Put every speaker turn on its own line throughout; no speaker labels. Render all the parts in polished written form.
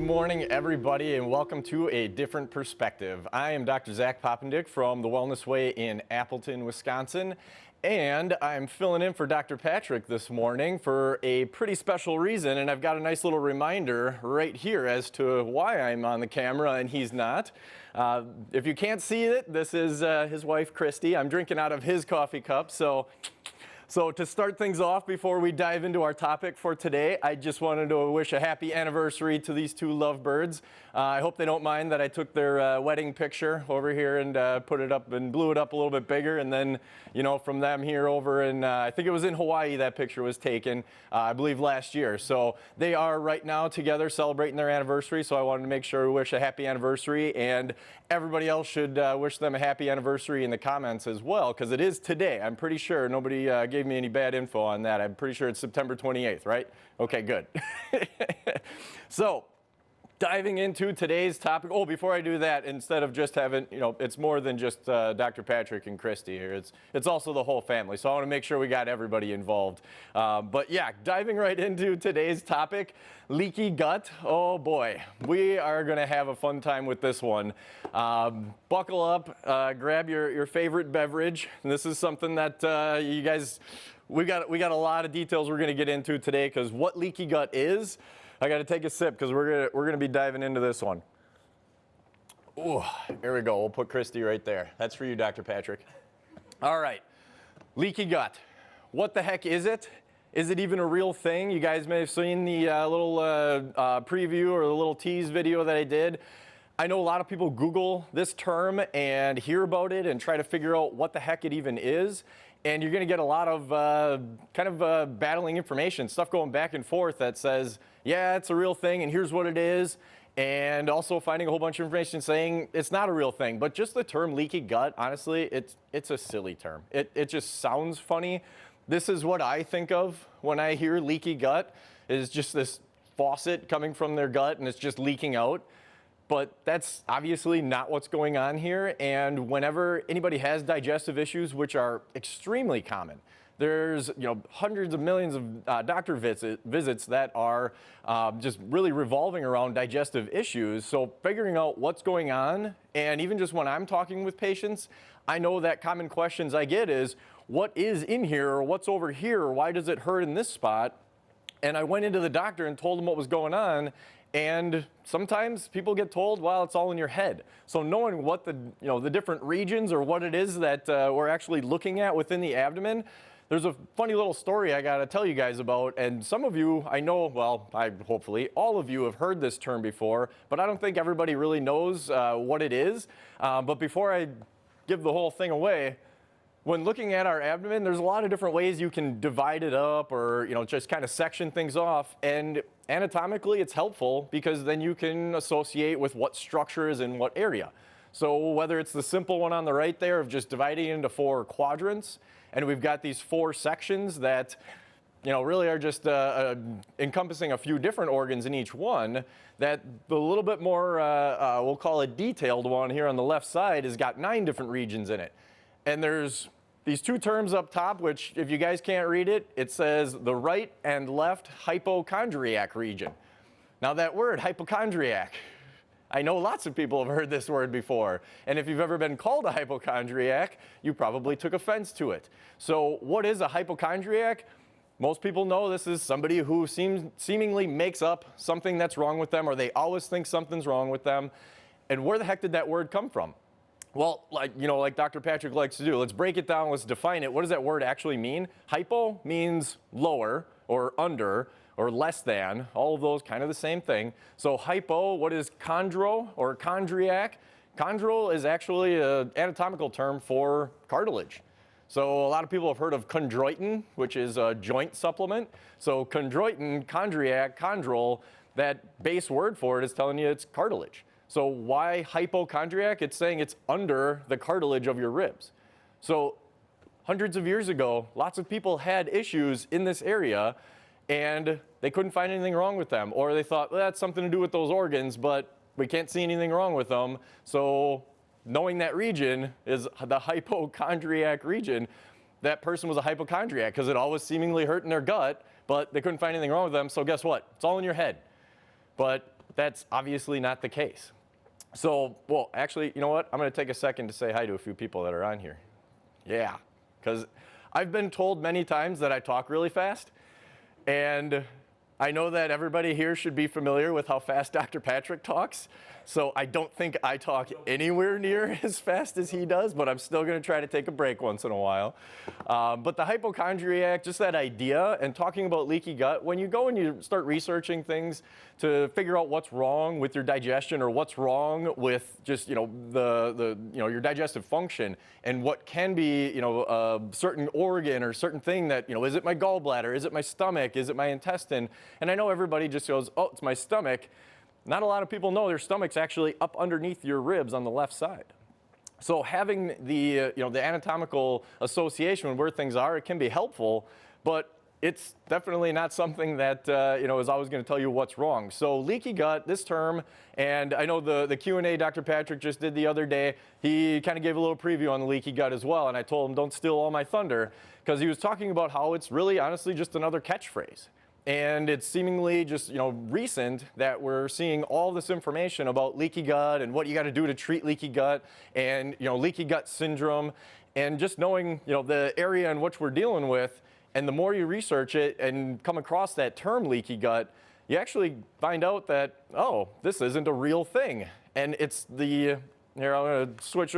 morning, everybody, and welcome to A Different Perspective. I am Dr. Zach Papendieck from The Wellness Way in Appleton, Wisconsin, and I'm filling in for Dr. Patrick this morning for a pretty special reason, and I've got a nice little reminder right here as to why I'm on the camera and he's not. If you can't see it, this is his wife, Christy. I'm drinking out of his coffee cup, so to start things off, before we dive into our topic for today, I just wanted to wish a happy anniversary to these two lovebirds. I hope they don't mind that I took their wedding picture over here and put it up and blew it up a little bit bigger. And then, you know, from them here over in, I think it was in Hawaii that picture was taken, I believe last year. So they are right now together celebrating their anniversary. So I wanted to make sure we wish a happy anniversary, and everybody else should wish them a happy anniversary in the comments as well, because it is today. I'm pretty sure nobody gave me any bad info on that. I'm pretty sure it's September 28th, right? Okay, good. So, diving into today's topic. Oh, before I do that, instead of just having, you know, it's more than just Dr. Patrick and Christy here. It's also the whole family. So I want to make sure we got everybody involved. But yeah, diving right into today's topic, leaky gut. Oh boy, we are going to have a fun time with this one. Buckle up, grab your favorite beverage. And this is something that you guys, we got a lot of details we're going to get into today, because what leaky gut is, I got to take a sip because we're gonna be diving into this one. Ooh, here we go. We'll put Christy right there. That's for you, Dr. Patrick. All right, leaky gut. What the heck is it? Is it even a real thing? You guys may have seen the little preview or the little tease video that I did. I know a lot of people Google this term and hear about it and try to figure out what the heck it even is. And you're going to get a lot of battling information, stuff going back and forth that says, yeah, it's a real thing and here's what it is. And also finding a whole bunch of information saying it's not a real thing. But just the term leaky gut, honestly, it's a silly term. It just sounds funny. This is what I think of when I hear leaky gut, is just this faucet coming from their gut and it's just leaking out. But that's obviously not what's going on here. And whenever anybody has digestive issues, which are extremely common, there's hundreds of millions of doctor visits that are just really revolving around digestive issues. So figuring out what's going on, and even just when I'm talking with patients, I know that common questions I get is, what is in here, or what's over here, or why does it hurt in this spot? And I went into the doctor and told him what was going on. And sometimes people get told, well, it's all in your head. So knowing what the different regions or what it is that we're actually looking at within the abdomen, there's a funny little story I got to tell you guys about. And some of you, I know, well, hopefully all of you have heard this term before, but I don't think everybody really knows what it is. But before I give the whole thing away, when looking at our abdomen, there's a lot of different ways you can divide it up, or just kind of section things off. And anatomically, it's helpful because then you can associate with what structure is in what area. So whether it's the simple one on the right there of just dividing it into 4 quadrants, and we've got these 4 sections that really are just encompassing a few different organs in each one, that the little bit more, we'll call it detailed one here on the left side has got 9 different regions in it. And there's these 2 terms up top, which if you guys can't read it, it says the right and left hypochondriac region. Now that word, hypochondriac, I know lots of people have heard this word before. And if you've ever been called a hypochondriac, you probably took offense to it. So what is a hypochondriac? Most people know this is somebody who seemingly makes up something that's wrong with them, or they always think something's wrong with them. And where the heck did that word come from? Well, like Dr. Patrick likes to do, let's break it down, let's define it. What does that word actually mean? Hypo means lower or under or less than, all of those kind of the same thing. So hypo, what is chondro or chondriac? Chondro is actually an anatomical term for cartilage. So a lot of people have heard of chondroitin, which is a joint supplement. So chondroitin, chondriac, chondrol, that base word for it is telling you it's cartilage. So why hypochondriac? It's saying it's under the cartilage of your ribs. So hundreds of years ago, lots of people had issues in this area and they couldn't find anything wrong with them. Or they thought, well, that's something to do with those organs, but we can't see anything wrong with them. So knowing that region is the hypochondriac region, that person was a hypochondriac because it always seemingly hurt in their gut, but they couldn't find anything wrong with them. So guess what? It's all in your head. But that's obviously not the case. So, well, actually, you know what? I'm going to take a second to say hi to a few people that are on here. Yeah, because I've been told many times that I talk really fast, and I know that everybody here should be familiar with how fast Dr. Patrick talks, so I don't think I talk anywhere near as fast as he does, but I'm still going to try to take a break once in a while. But the hypochondriac, just that idea, and talking about leaky gut, when you go and you start researching things to figure out what's wrong with your digestion or what's wrong with just, your digestive function and what can be, a certain organ or certain thing that, is it my gallbladder? Is it my stomach? Is it my intestine? And I know everybody just goes, oh, it's my stomach. Not a lot of people know their stomach's actually up underneath your ribs on the left side. So having the anatomical association with where things are, it can be helpful, but it's definitely not something that is always going to tell you what's wrong. So leaky gut, this term, and I know the Q&A Dr. Patrick just did the other day, he kind of gave a little preview on the leaky gut as well, and I told him don't steal all my thunder, because he was talking about how it's really honestly just another catchphrase. And it's seemingly just, recent that we're seeing all this information about leaky gut and what you got to do to treat leaky gut and, leaky gut syndrome, and just knowing, the area in which we're dealing with. And the more you research it and come across that term leaky gut, you actually find out that, oh, this isn't a real thing. And it's here, I'm going to switch.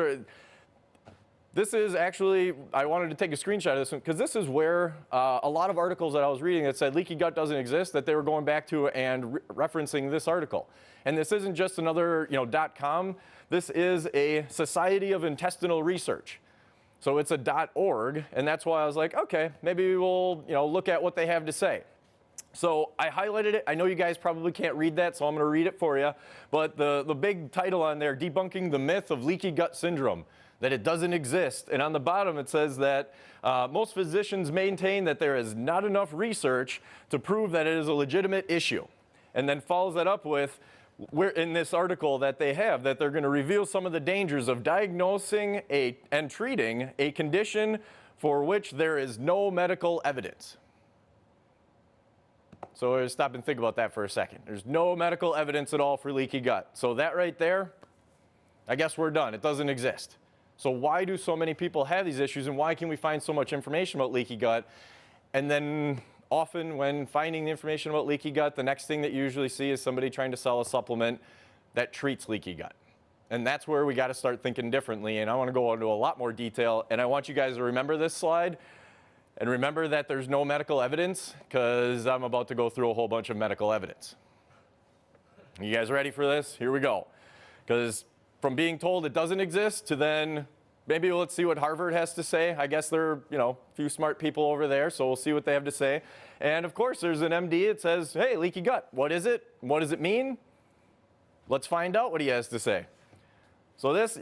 This is actually, I wanted to take a screenshot of this one because this is where a lot of articles that I was reading that said leaky gut doesn't exist, that they were going back to and referencing this article. And this isn't just another, .com. This is a Society of Intestinal Research. So it's a .org, and that's why I was like, okay, maybe we'll, look at what they have to say. So I highlighted it. I know you guys probably can't read that, so I'm going to read it for you. But the big title on there, Debunking the Myth of Leaky Gut Syndrome, that it doesn't exist. And on the bottom it says that most physicians maintain that there is not enough research to prove that it is a legitimate issue. And then follows that up with, in this article that they have, that they're going to reveal some of the dangers of diagnosing and treating a condition for which there is no medical evidence. So stop and think about that for a second. There's no medical evidence at all for leaky gut. So that right there, I guess we're done. It doesn't exist. So why do so many people have these issues, and why can we find so much information about leaky gut? And then often when finding the information about leaky gut, the next thing that you usually see is somebody trying to sell a supplement that treats leaky gut. And that's where we got to start thinking differently. And I want to go into a lot more detail. And I want you guys to remember this slide. And remember that there's no medical evidence, because I'm about to go through a whole bunch of medical evidence. You guys ready for this? Here we go. Because from being told it doesn't exist to then maybe let's see what Harvard has to say. I guess there are, a few smart people over there, so we'll see what they have to say. And of course, there's an MD that says, hey, leaky gut, what is it? What does it mean? Let's find out what he has to say. So this,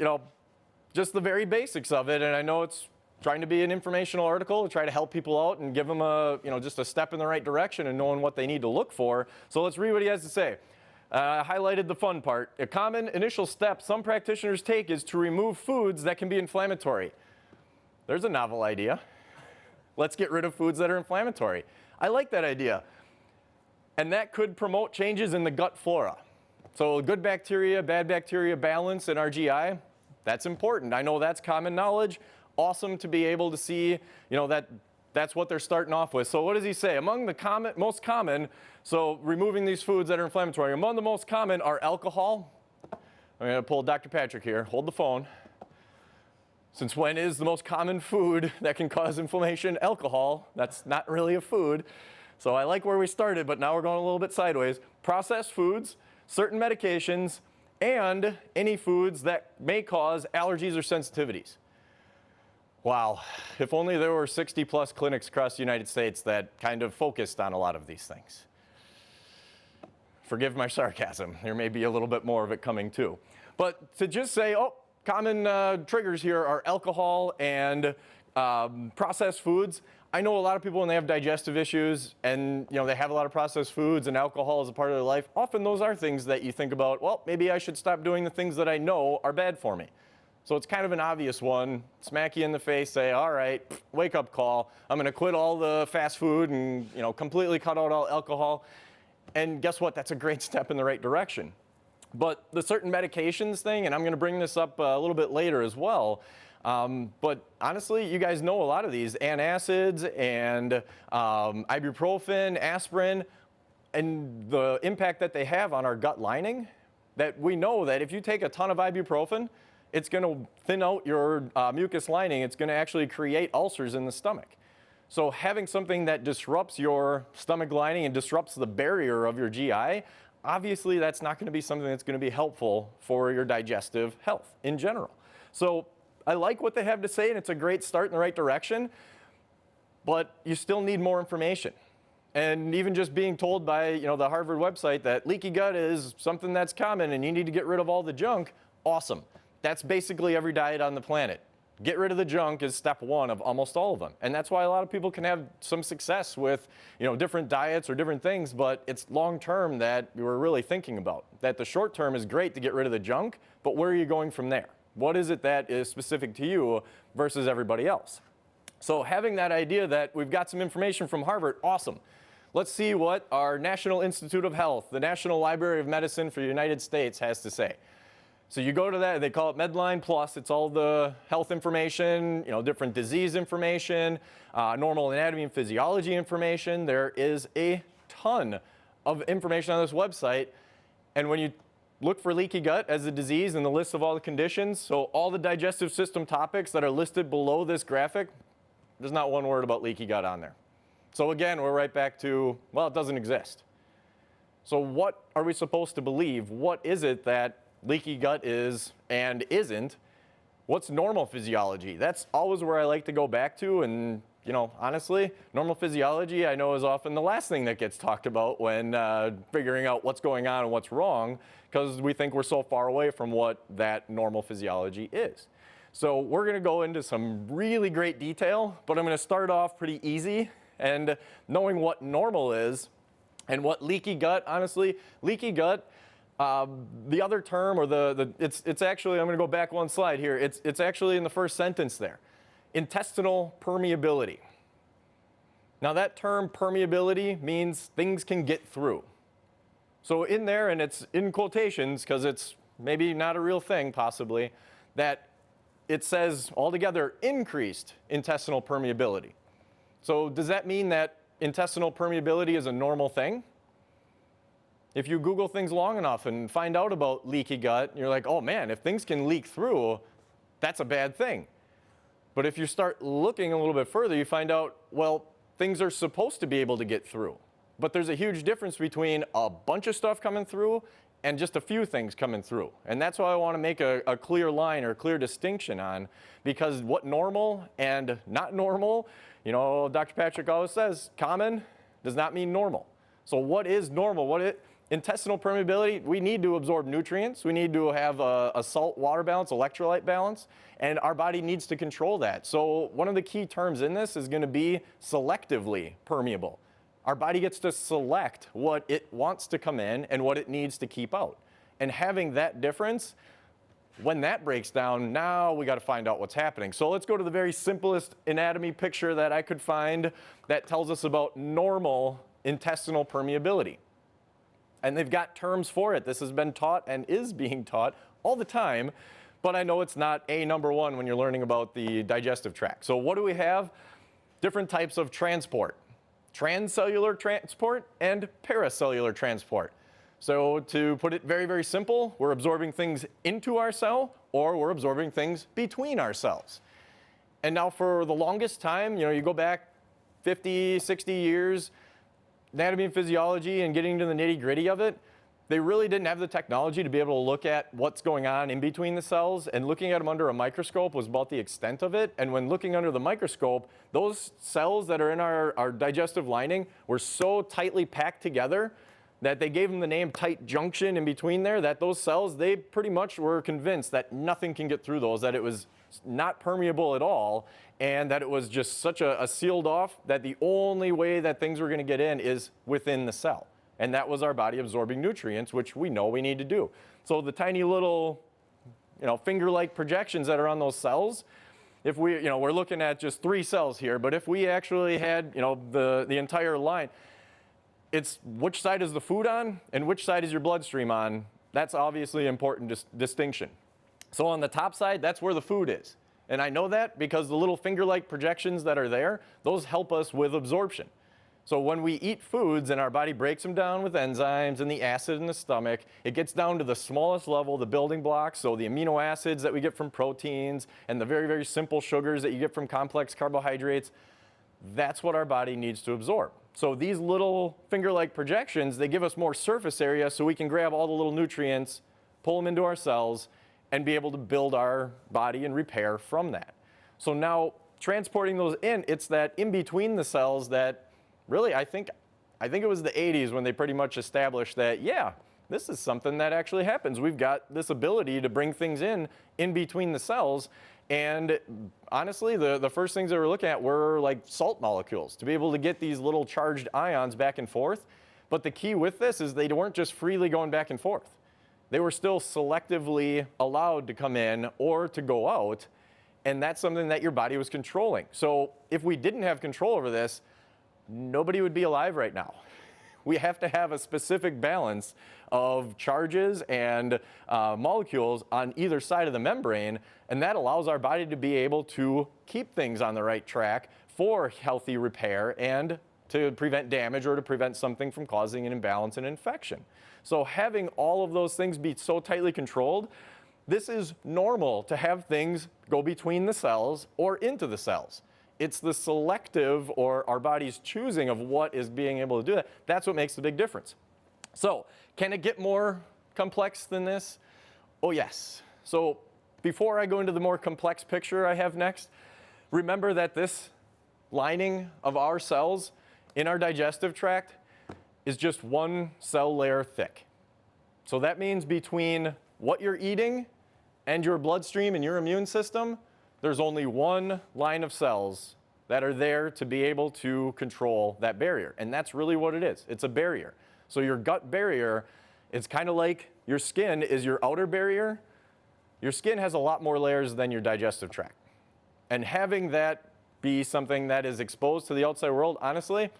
just the very basics of it, and I know it's trying to be an informational article to try to help people out and give them just a step in the right direction and knowing what they need to look for. So let's read what he has to say. I highlighted the fun part. A common initial step some practitioners take is to remove foods that can be inflammatory. There's a novel idea. Let's get rid of foods that are inflammatory. I like that idea. And that could promote changes in the gut flora. So good bacteria, bad bacteria balance in our GI, that's important. I know that's common knowledge. Awesome to be able to see, that's what they're starting off with. So what does he say? Among the most common, so removing these foods that are inflammatory, among the most common are alcohol. I'm going to pull Dr. Patrick here. Hold the phone. Since when is the most common food that can cause inflammation? Alcohol. That's not really a food. So I like where we started, but now we're going a little bit sideways. Processed foods, certain medications, and any foods that may cause allergies or sensitivities. Wow, if only there were 60 plus clinics across the United States that kind of focused on a lot of these things. Forgive my sarcasm, there may be a little bit more of it coming too. But to just say, common triggers here are alcohol and processed foods. I know a lot of people when they have digestive issues and they have a lot of processed foods and alcohol is a part of their life, often those are things that you think about, well, maybe I should stop doing the things that I know are bad for me. So it's kind of an obvious one. Smack you in the face, say, all right, wake up call. I'm going to quit all the fast food and completely cut out all alcohol. And guess what? That's a great step in the right direction. But the certain medications thing, and I'm going to bring this up a little bit later as well, but honestly, you guys know a lot of these antacids and ibuprofen, aspirin, and the impact that they have on our gut lining, that we know that if you take a ton of ibuprofen, it's going to thin out your mucus lining. It's going to actually create ulcers in the stomach. So having something that disrupts your stomach lining and disrupts the barrier of your GI, obviously that's not going to be something that's going to be helpful for your digestive health in general. So I like what they have to say, and it's a great start in the right direction, but you still need more information. And even just being told by the Harvard website that leaky gut is something that's common and you need to get rid of all the junk, awesome. That's basically every diet on the planet. Get rid of the junk is step one of almost all of them. And that's why a lot of people can have some success with different diets or different things, but it's long term that we're really thinking about. That the short term is great to get rid of the junk, but where are you going from there? What is it that is specific to you versus everybody else? So having that idea that we've got some information from Harvard, awesome. Let's see what our National Institute of Health, the National Library of Medicine for the United States, has to say. So you go to that, they call it Medline Plus. It's all the health information, different disease information, normal anatomy and physiology information. There is a ton of information on this website. And when you look for leaky gut as a disease in the list of all the conditions, so all the digestive system topics that are listed below this graphic, there's not one word about leaky gut on there. So again, we're right back to, well, it doesn't exist. So what are we supposed to believe? What is it that leaky gut is and isn't? What's normal physiology? That's always where I like to go back to, and honestly, normal physiology I know is often the last thing that gets talked about when figuring out what's going on and what's wrong, because we think we're so far away from what that normal physiology is. So we're going to go into some really great detail, but I'm going to start off pretty easy and knowing what normal is and what leaky gut, honestly, leaky gut, the other term, or it's actually, I'm going to go back one slide here. It's actually in the first sentence there. Intestinal permeability. Now that term permeability means things can get through. So in there, and it's in quotations because it's maybe not a real thing possibly, that it says altogether increased intestinal permeability. So does that mean that intestinal permeability is a normal thing? If you Google things long enough and find out about leaky gut, you're like, oh man, if things can leak through, that's a bad thing. But if you start looking a little bit further, you find out, well, things are supposed to be able to get through. But there's a huge difference between a bunch of stuff coming through and just a few things coming through. And that's why I want to make a clear line or a clear distinction on, because what normal and not normal, Dr. Patrick always says, common does not mean normal. So what is normal? Intestinal permeability, we need to absorb nutrients. We need to have a salt-water balance, electrolyte balance, and our body needs to control that. So one of the key terms in this is going to be selectively permeable. Our body gets to select what it wants to come in and what it needs to keep out. And having that difference, when that breaks down, now we got to find out what's happening. So let's go to the very simplest anatomy picture that I could find that tells us about normal intestinal permeability. And they've got terms for it. This has been taught and is being taught all the time, but I know it's not number one when you're learning about the digestive tract. So what do we have? Different types of transport. Transcellular transport and paracellular transport. So to put it very, very simple, we're absorbing things into our cell or we're absorbing things between our cells. And now for the longest time, you go back 50, 60 years, anatomy and physiology and getting into the nitty-gritty of it, they really didn't have the technology to be able to look at what's going on in between the cells, and looking at them under a microscope was about the extent of it. And when looking under the microscope, those cells that are in our digestive lining were so tightly packed together that they gave them the name tight junction in between there, that those cells, they pretty much were convinced that nothing can get through those, that it was not permeable at all, and that it was just such a sealed off that the only way that things were going to get in is within the cell. And that was our body absorbing nutrients, which we know we need to do. So the tiny little, finger-like projections that are on those cells, if we, we're looking at just 3 cells here, but if we actually had, the entire line, it's which side is the food on and which side is your bloodstream on. That's obviously an important distinction. So on the top side, that's where the food is. And I know that because the little finger-like projections that are there, those help us with absorption. So when we eat foods and our body breaks them down with enzymes and the acid in the stomach, it gets down to the smallest level, the building blocks, so the amino acids that we get from proteins and the very, very simple sugars that you get from complex carbohydrates. That's what our body needs to absorb. So these little finger-like projections, they give us more surface area so we can grab all the little nutrients, pull them into our cells, and be able to build our body and repair from that. So now transporting those in, it's that in between the cells that really, I think it was the 80s when they pretty much established that, yeah, this is something that actually happens. We've got this ability to bring things in between the cells. And honestly, the first things that we're looking at were like salt molecules, to be able to get these little charged ions back and forth. But the key with this is they weren't just freely going back and forth. They were still selectively allowed to come in or to go out. And that's something that your body was controlling. So if we didn't have control over this, nobody would be alive right now. We have to have a specific balance of charges and molecules on either side of the membrane, and that allows our body to be able to keep things on the right track for healthy repair and to prevent damage or to prevent something from causing an imbalance and infection. So having all of those things be so tightly controlled, this is normal to have things go between the cells or into the cells. It's the selective or our body's choosing of what is being able to do that. That's what makes the big difference. So can it get more complex than this? Oh yes. So before I go into the more complex picture I have next, remember that this lining of our cells in our digestive tract is just one cell layer thick. So that means between what you're eating and your bloodstream and your immune system, there's only one line of cells that are there to be able to control that barrier. And that's really what it is. It's a barrier. So your gut barrier, it's kind of like your skin is your outer barrier. Your skin has a lot more layers than your digestive tract. And having that be something that is exposed to the outside world, honestly,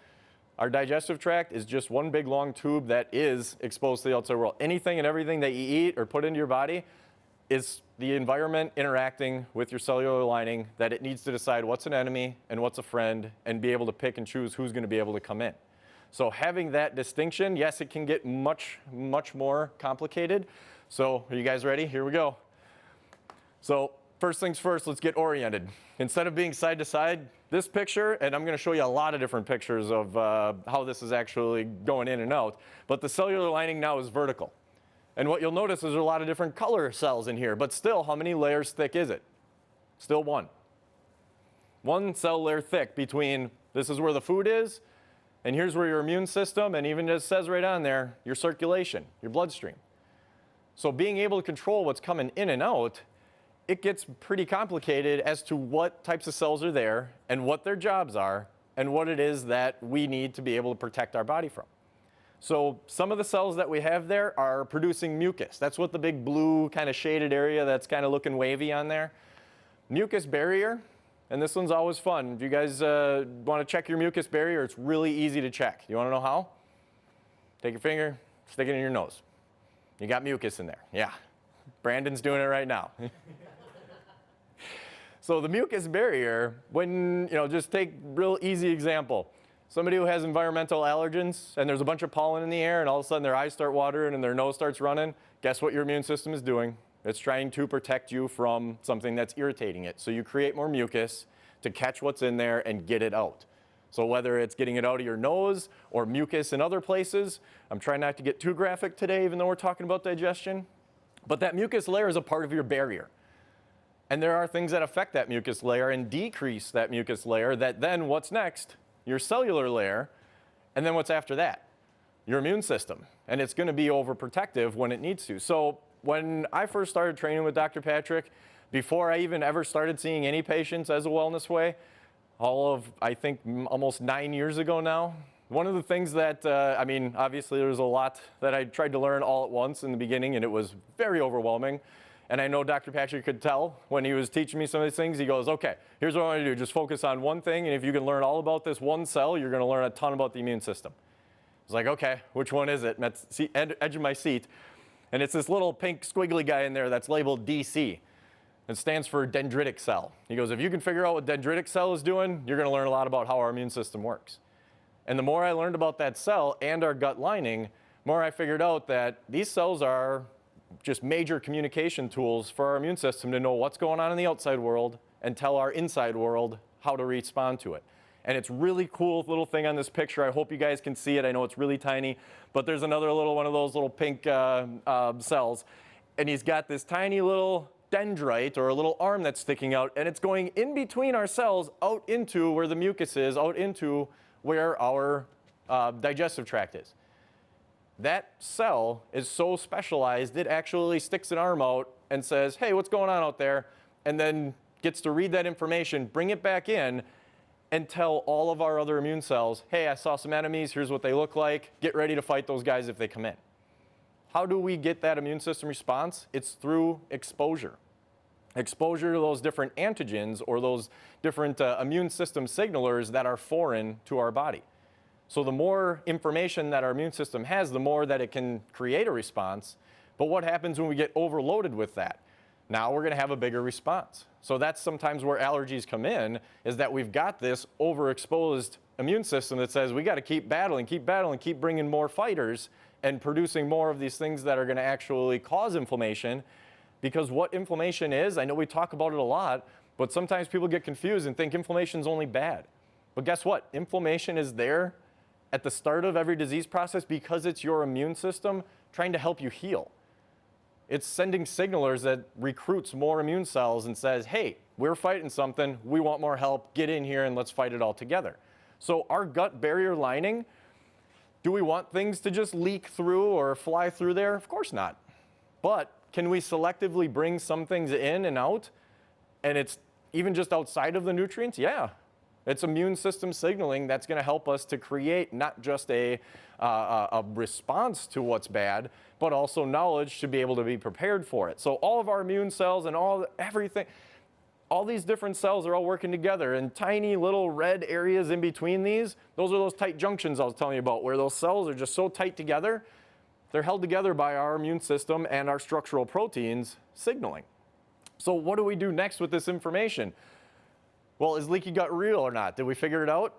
our digestive tract is just one big long tube that is exposed to the outside world. Anything and everything that you eat or put into your body is the environment interacting with your cellular lining that it needs to decide what's an enemy and what's a friend and be able to pick and choose who's going to be able to come in. So having that distinction, yes, it can get much, much more complicated. So are you guys ready? Here we go. So first things first, let's get oriented. Instead of being side to side, this picture, and I'm going to show you a lot of different pictures of how this is actually going in and out, but the cellular lining now is vertical. And what you'll notice is there's a lot of different color cells in here, but still, how many layers thick is it? Still one. One cell layer thick between this is where the food is, and here's where your immune system, and even it says right on there, your circulation, your bloodstream. So being able to control what's coming in and out, it gets pretty complicated as to what types of cells are there and what their jobs are and what it is that we need to be able to protect our body from. So some of the cells that we have there are producing mucus. That's what the big blue kind of shaded area that's kind of looking wavy on there. Mucus barrier, and this one's always fun. If you guys want to check your mucus barrier, it's really easy to check. You want to know how? Take your finger, stick it in your nose. You got mucus in there. Yeah, Brandon's doing it right now. So the mucus barrier, when, just take real easy example. Somebody who has environmental allergens and there's a bunch of pollen in the air and all of a sudden their eyes start watering and their nose starts running, guess what your immune system is doing? It's trying to protect you from something that's irritating it. So you create more mucus to catch what's in there and get it out. So whether it's getting it out of your nose or mucus in other places, I'm trying not to get too graphic today even though we're talking about digestion, but that mucus layer is a part of your barrier. And there are things that affect that mucus layer and decrease that mucus layer that then what's next? Your cellular layer, and then what's after that? Your immune system. And it's going to be overprotective when it needs to. So when I first started training with Dr. Patrick, before I even ever started seeing any patients as a wellness way, I think almost 9 years ago now, one of the things that, obviously there's a lot that I tried to learn all at once in the beginning, and it was very overwhelming. And I know Dr. Patrick could tell when he was teaching me some of these things. He goes, okay, here's what I want to do. Just focus on one thing, and if you can learn all about this one cell, you're going to learn a ton about the immune system. was like, okay, which one is it? I'm at the edge of my seat. And it's this little pink squiggly guy in there that's labeled DC. It stands for dendritic cell. He goes, if you can figure out what dendritic cell is doing, you're going to learn a lot about how our immune system works. And the more I learned about that cell and our gut lining, the more I figured out that these cells are just major communication tools for our immune system to know what's going on in the outside world and tell our inside world how to respond to it. And it's really cool little thing on this picture. I hope you guys can see it. I know it's really tiny, but there's another little one of those little pink cells. And he's got this tiny little dendrite or a little arm that's sticking out, and it's going in between our cells out into where the mucus is, out into where our digestive tract is. That cell is so specialized, it actually sticks an arm out and says, hey, what's going on out there? And then gets to read that information, bring it back in, and tell all of our other immune cells, hey, I saw some enemies, here's what they look like, get ready to fight those guys if they come in. How do we get that immune system response? It's through exposure. Exposure to those different antigens or those different immune system signalers that are foreign to our body. So the more information that our immune system has, the more that it can create a response. But what happens when we get overloaded with that? Now we're going to have a bigger response. So that's sometimes where allergies come in, is that we've got this overexposed immune system that says we got to keep battling, keep bringing more fighters and producing more of these things that are going to actually cause inflammation. Because what inflammation is, I know we talk about it a lot, but sometimes people get confused and think inflammation is only bad. But guess what? Inflammation is there at the start of every disease process because it's your immune system trying to help you heal. It's sending signalers that recruits more immune cells and says, hey, we're fighting something, we want more help, get in here and let's fight it all together. So our gut barrier lining, do we want things to just leak through or fly through there? Of course not. But can we selectively bring some things in and out, and it's even just outside of the nutrients? Yeah. It's immune system signaling that's going to help us to create not just a response to what's bad, but also knowledge to be able to be prepared for it. So all of our immune cells and everything, all these different cells are all working together, and tiny little red areas in between these, those are those tight junctions I was telling you about, where those cells are just so tight together, they're held together by our immune system and our structural proteins signaling. So what do we do next with this information? Well, is leaky gut real or not? Did we figure it out?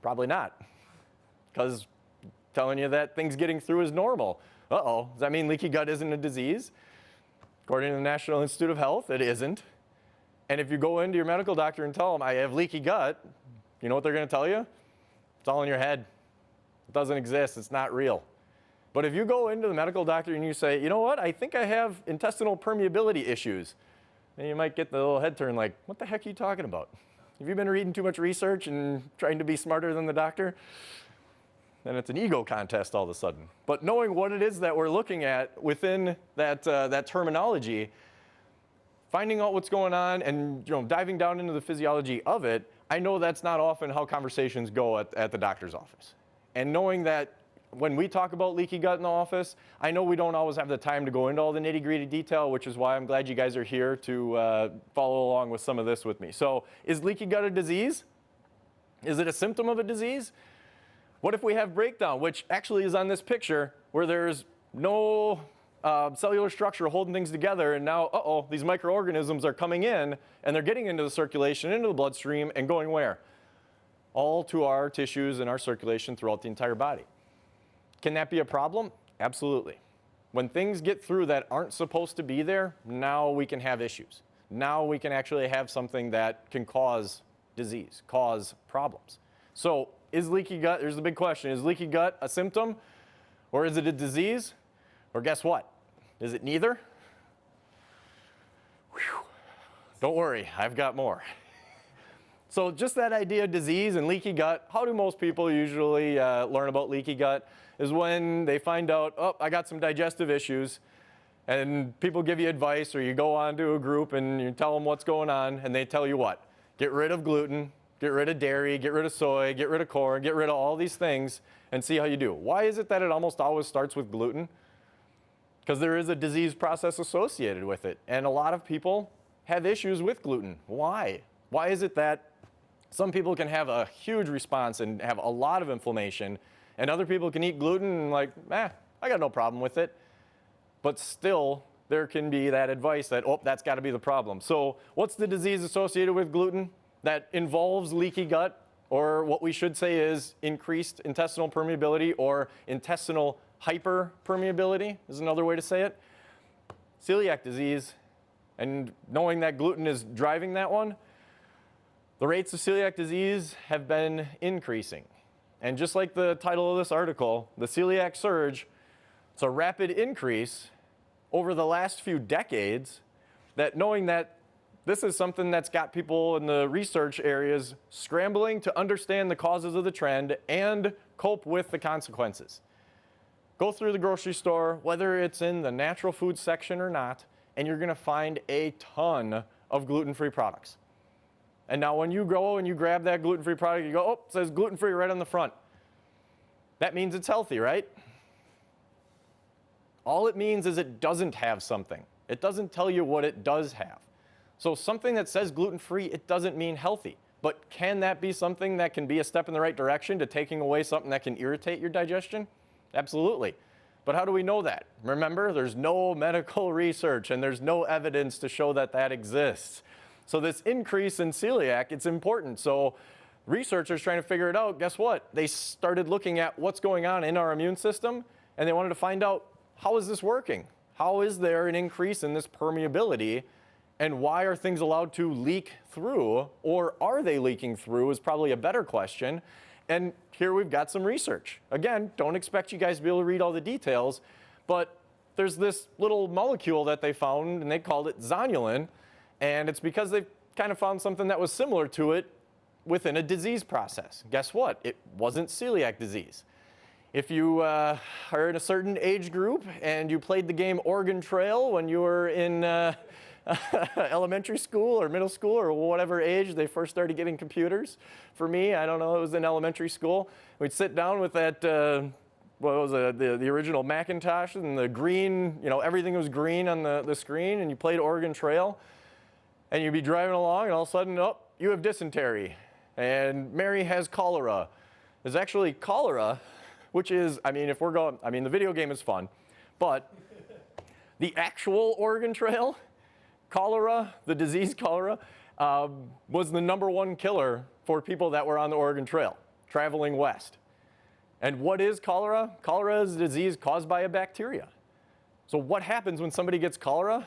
Probably not. Because telling you that things getting through is normal. Uh-oh, does that mean leaky gut isn't a disease? According to the National Institute of Health, it isn't. And if you go into your medical doctor and tell them, I have leaky gut, you know what they're going to tell you? It's all in your head. It doesn't exist. It's not real. But if you go into the medical doctor and you say, you know what, I think I have intestinal permeability issues, then you might get the little head turn like, what the heck are you talking about? Have you been reading too much research and trying to be smarter than the doctor? Then it's an ego contest all of a sudden. But knowing what it is that we're looking at within that terminology, finding out what's going on and diving down into the physiology of it, I know that's not often how conversations go at the doctor's office. And knowing that when we talk about leaky gut in the office, I know we don't always have the time to go into all the nitty-gritty detail, which is why I'm glad you guys are here to follow along with some of this with me. So is leaky gut a disease? Is it a symptom of a disease? What if we have breakdown, which actually is on this picture, where there's no cellular structure holding things together, and now, these microorganisms are coming in, and they're getting into the circulation, into the bloodstream, and going where? All to our tissues and our circulation throughout the entire body. Can that be a problem? Absolutely. When things get through that aren't supposed to be there, now we can have issues. Now we can actually have something that can cause disease, cause problems. So is leaky gut, here's the big question, is leaky gut a symptom or is it a disease? Or guess what? Is it neither? Whew. Don't worry, I've got more. So just that idea of disease and leaky gut, how do most people usually learn about leaky gut? Is when they find out, I got some digestive issues, and people give you advice, or you go on to a group and you tell them what's going on, and they tell you what? Get rid of gluten, get rid of dairy, get rid of soy, get rid of corn, get rid of all these things, and see how you do. Why is it that it almost always starts with gluten? Because there is a disease process associated with it, and a lot of people have issues with gluten. Why? Why is it that some people can have a huge response and have a lot of inflammation, And other people can eat gluten and like, I got no problem with it. But still, there can be that advice that, oh, that's got to be the problem. So what's the disease associated with gluten that involves leaky gut, or what we should say is increased intestinal permeability or intestinal hyperpermeability is another way to say it? Celiac disease. And knowing that gluten is driving that one, the rates of celiac disease have been increasing. And just like the title of this article, the celiac surge, it's a rapid increase over the last few decades, that knowing that this is something that's got people in the research areas scrambling to understand the causes of the trend and cope with the consequences. Go through the grocery store, whether it's in the natural food section or not, and you're gonna find a ton of gluten-free products. And now when you go and you grab that gluten-free product, you go, oh, it says gluten-free right on the front. That means it's healthy, right? All it means is it doesn't have something. It doesn't tell you what it does have. So something that says gluten-free, it doesn't mean healthy. But can that be something that can be a step in the right direction to taking away something that can irritate your digestion? Absolutely. But how do we know that? Remember, there's no medical research and there's no evidence to show that that exists. So this increase in celiac, it's important. So researchers trying to figure it out, guess what? They started looking at what's going on in our immune system, and they wanted to find out, how is this working? How is there an increase in this permeability? And why are things allowed to leak through? Or are they leaking through is probably a better question. And here we've got some research. Again, don't expect you guys to be able to read all the details, but there's this little molecule that they found, and they called it zonulin, and it's because they kind of found something that was similar to it within a disease process. Guess what? It wasn't celiac disease. If you are in a certain age group and you played the game Oregon Trail when you were in elementary school or middle school or whatever age they first started getting computers. For me, I don't know, it was in elementary school. We'd sit down with that, what was it, the original Macintosh and the green, everything was green on the screen, and you played Oregon Trail. And you'd be driving along and all of a sudden, oh, you have dysentery. And Mary has cholera. There's actually cholera, which is, the video game is fun, but the actual Oregon Trail, cholera, the disease cholera, was the #1 killer for people that were on the Oregon Trail, traveling west. And what is cholera? Cholera is a disease caused by a bacteria. So what happens when somebody gets cholera?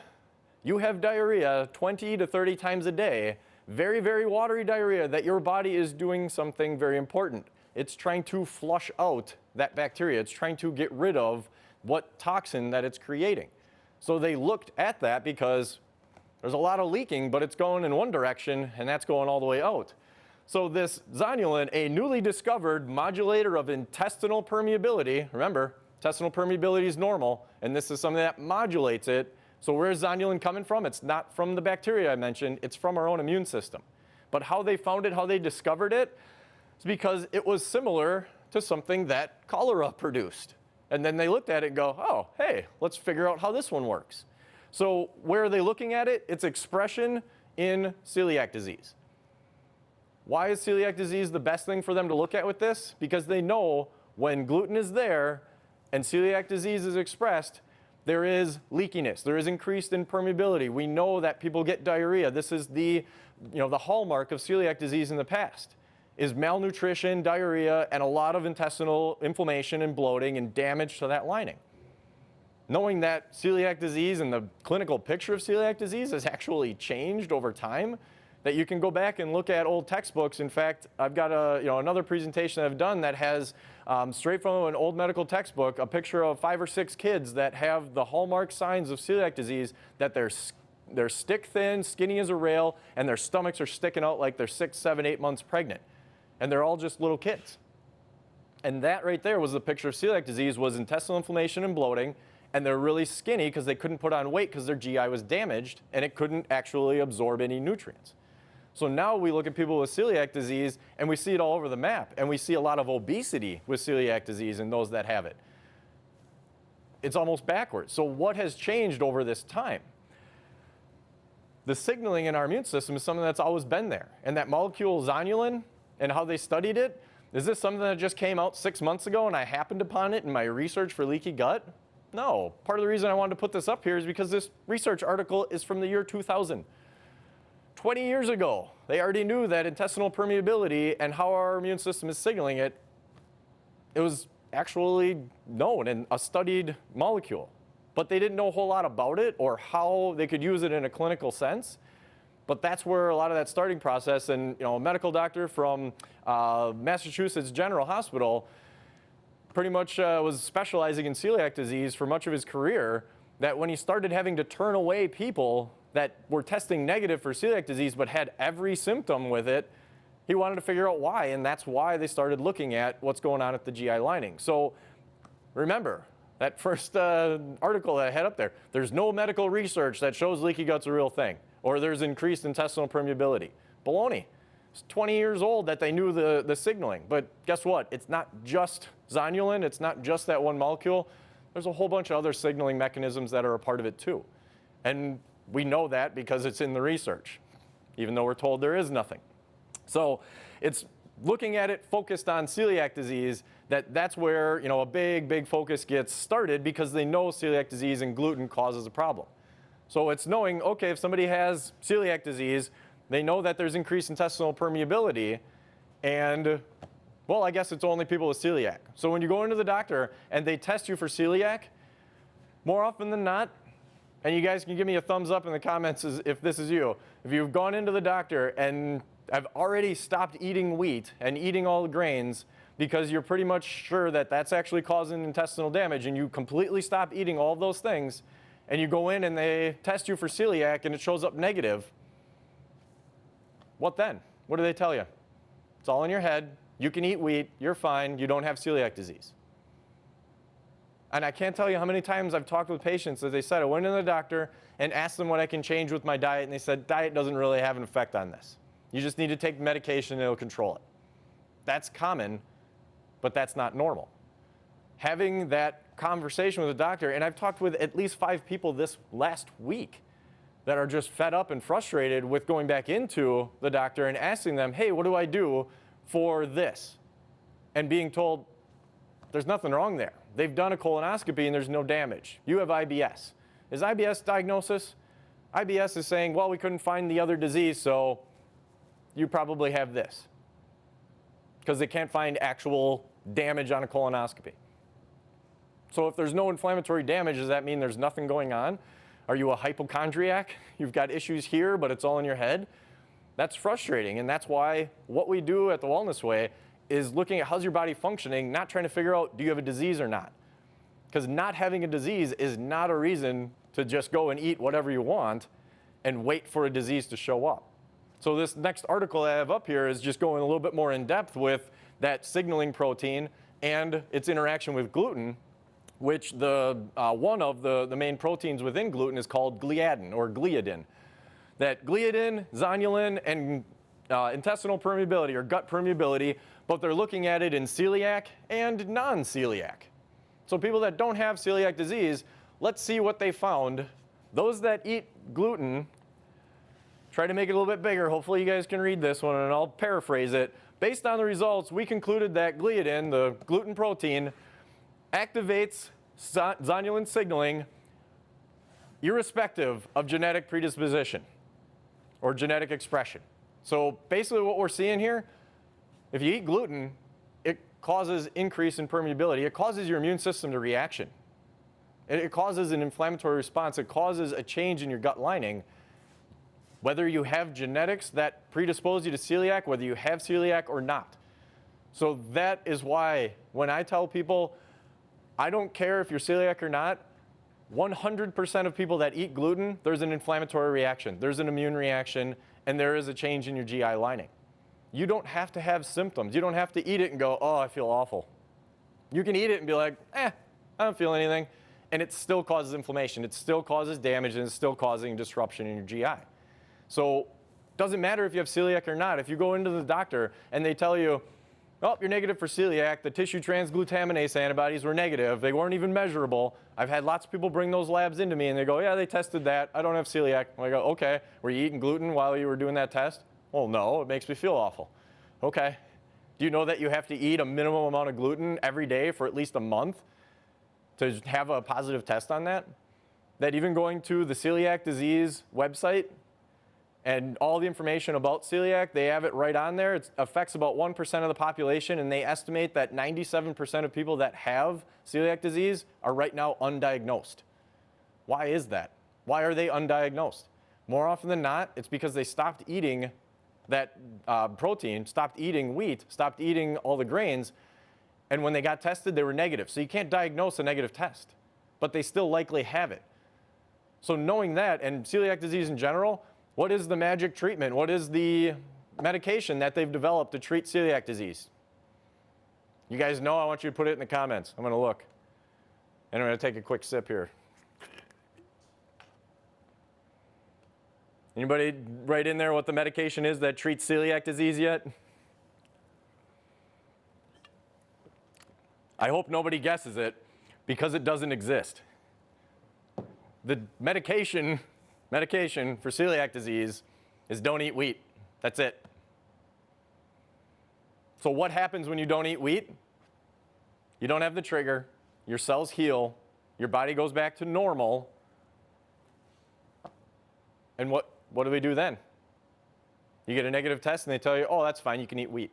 You have diarrhea 20 to 30 times a day, very, very watery diarrhea that your body is doing something very important. It's trying to flush out that bacteria. It's trying to get rid of what toxin that it's creating. So they looked at that because there's a lot of leaking, but it's going in one direction, and that's going all the way out. So this zonulin, a newly discovered modulator of intestinal permeability, remember, intestinal permeability is normal, and this is something that modulates it. So where's zonulin coming from? It's not from the bacteria I mentioned, it's from our own immune system. But how they found it, how they discovered it, is because it was similar to something that cholera produced. And then they looked at it and go, oh, hey, let's figure out how this one works. So where are they looking at it? Its expression in celiac disease. Why is celiac disease the best thing for them to look at with this? Because they know when gluten is there and celiac disease is expressed, there is leakiness, there is increased in permeability. We know that people get diarrhea. This is the hallmark of celiac disease in the past, is malnutrition, diarrhea, and a lot of intestinal inflammation and bloating and damage to that lining. Knowing that celiac disease and the clinical picture of celiac disease has actually changed over time, that you can go back and look at old textbooks. In fact, I've got another presentation I've done that has straight from an old medical textbook, a picture of 5 or 6 kids that have the hallmark signs of celiac disease, that they're stick thin, skinny as a rail, and their stomachs are sticking out like they're 6, 7, 8 months pregnant. And they're all just little kids. And that right there was the picture of celiac disease, was intestinal inflammation and bloating, and they're really skinny because they couldn't put on weight because their GI was damaged and it couldn't actually absorb any nutrients. So now we look at people with celiac disease and we see it all over the map, and we see a lot of obesity with celiac disease in those that have it. It's almost backwards. So what has changed over this time? The signaling in our immune system is something that's always been there, and that molecule zonulin and how they studied it Is this something that just came out 6 months ago and I happened upon it in my research for leaky gut? No. Part of the reason I wanted to put this up here is because this research article is from the year 2000. 20 years ago, they already knew that intestinal permeability and how our immune system is signaling it, it was actually known and a studied molecule. But they didn't know a whole lot about it or how they could use it in a clinical sense. But that's where a lot of that starting process, and a medical doctor from Massachusetts General Hospital pretty much was specializing in celiac disease for much of his career, that when he started having to turn away people that were testing negative for celiac disease but had every symptom with it, he wanted to figure out why, and that's why they started looking at what's going on at the GI lining. So remember, that first article that I had up there, there's no medical research that shows leaky gut's a real thing, or there's increased intestinal permeability. Baloney. It's 20 years old that they knew the signaling, but guess what? It's not just zonulin, it's not just that one molecule. There's a whole bunch of other signaling mechanisms that are a part of it too. And we know that because it's in the research, even though we're told there is nothing. So it's looking at it focused on celiac disease, that's where a big focus gets started, because they know celiac disease and gluten causes a problem. So it's knowing, okay, if somebody has celiac disease, they know that there's increased intestinal permeability, and well, I guess it's only people with celiac. So when you go into the doctor and they test you for celiac, more often than not, and you guys can give me a thumbs up in the comments if this is you, if you've gone into the doctor and have already stopped eating wheat and eating all the grains because you're pretty much sure that that's actually causing intestinal damage, and you completely stop eating all of those things, and you go in and they test you for celiac and it shows up negative, what then? What do they tell you? It's all in your head. You can eat wheat. You're fine. You don't have celiac disease. And I can't tell you how many times I've talked with patients that they said, I went to the doctor and asked them what I can change with my diet, and they said, diet doesn't really have an effect on this. You just need to take medication and it'll control it. That's common, but that's not normal. Having that conversation with a doctor, and I've talked with at least 5 people this last week that are just fed up and frustrated with going back into the doctor and asking them, hey, what do I do for this? And being told, there's nothing wrong there. They've done a colonoscopy and there's no damage. You have IBS. Is IBS diagnosis? IBS is saying, well, we couldn't find the other disease, so you probably have this. Because they can't find actual damage on a colonoscopy. So if there's no inflammatory damage, does that mean there's nothing going on? Are you a hypochondriac? You've got issues here, but it's all in your head? That's frustrating, and that's why what we do at the Wellness Way is looking at how's your body functioning, not trying to figure out, do you have a disease or not? Because not having a disease is not a reason to just go and eat whatever you want and wait for a disease to show up. So this next article I have up here is just going a little bit more in depth with that signaling protein and its interaction with gluten, which one of the main proteins within gluten is called gliadin or gliadin. That gliadin, zonulin, and intestinal permeability or gut permeability, but they're looking at it in celiac and non-celiac. So people that don't have celiac disease, let's see what they found. Those that eat gluten, try to make it a little bit bigger. Hopefully you guys can read this one, and I'll paraphrase it. Based on the results, we concluded that gliadin, the gluten protein, activates zonulin signaling irrespective of genetic predisposition or genetic expression. So basically what we're seeing here, if you eat gluten, it causes increase in permeability. It causes your immune system to reaction. It causes an inflammatory response. It causes a change in your gut lining. Whether you have genetics that predispose you to celiac, whether you have celiac or not. So that is why when I tell people, I don't care if you're celiac or not, 100% of people that eat gluten, there's an inflammatory reaction, there's an immune reaction, and there is a change in your GI lining. You don't have to have symptoms. You don't have to eat it and go, oh, I feel awful. You can eat it and be like, I don't feel anything, and it still causes inflammation. It still causes damage, and it's still causing disruption in your GI. So it doesn't matter if you have celiac or not. If you go into the doctor and they tell you, oh, you're negative for celiac, the tissue transglutaminase antibodies were negative, they weren't even measurable. I've had lots of people bring those labs into me and they go, yeah, they tested that, I don't have celiac. And I go, okay, were you eating gluten while you were doing that test? Well, no, it makes me feel awful. Okay, Do you know that you have to eat a minimum amount of gluten every day for at least a month to have a positive test on that? That even going to the celiac disease website and all the information about celiac, they have it right on there. It affects about 1% of the population, and they estimate that 97% of people that have celiac disease are right now undiagnosed. Why is that? Why are they undiagnosed? More often than not, it's because they stopped eating that protein, stopped eating wheat, stopped eating all the grains, and when they got tested, they were negative. So you can't diagnose a negative test, but they still likely have it. So knowing that, and celiac disease in general, what is the magic treatment? What is the medication that they've developed to treat celiac disease? You guys know? I want you to put it in the comments. I'm going to look. And I'm going to take a quick sip here. Anybody write in there what the medication is that treats celiac disease yet? I hope nobody guesses it because it doesn't exist. The medication for celiac disease is don't eat wheat. That's it. So what happens when you don't eat wheat? You don't have the trigger, your cells heal, your body goes back to normal, and what do we do then? You get a negative test and they tell you, oh, that's fine, you can eat wheat.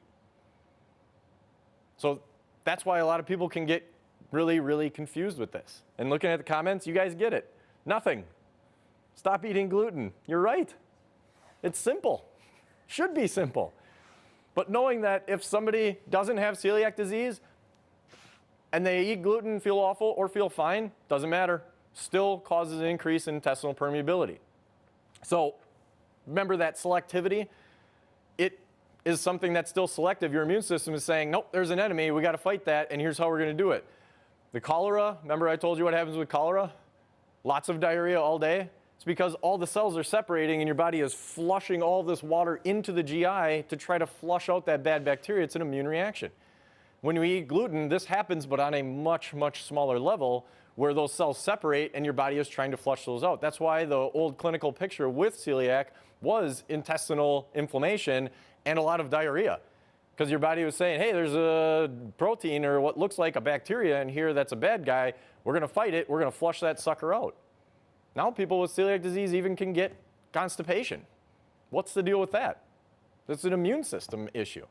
So that's why a lot of people can get really, really confused with this. And looking at the comments, you guys get it. Nothing. Stop eating gluten. You're right. It's simple. Should be simple. But knowing that if somebody doesn't have celiac disease and they eat gluten, feel awful, or feel fine, doesn't matter. Still causes an increase in intestinal permeability. So remember that selectivity. It is something that's still selective. Your immune system is saying, nope, there's an enemy. We got to fight that, and here's how we're going to do it. The cholera, remember I told you what happens with cholera? Lots of diarrhea all day. It's because all the cells are separating and your body is flushing all this water into the GI to try to flush out that bad bacteria. It's an immune reaction. When we eat gluten, this happens, but on a much, much smaller level where those cells separate and your body is trying to flush those out. That's why the old clinical picture with celiac was intestinal inflammation and a lot of diarrhea. Because your body was saying, hey, there's a protein or what looks like a bacteria in here that's a bad guy. We're going to fight it. We're going to flush that sucker out. Now people with celiac disease even can get constipation. What's the deal with that? It's an immune system issue.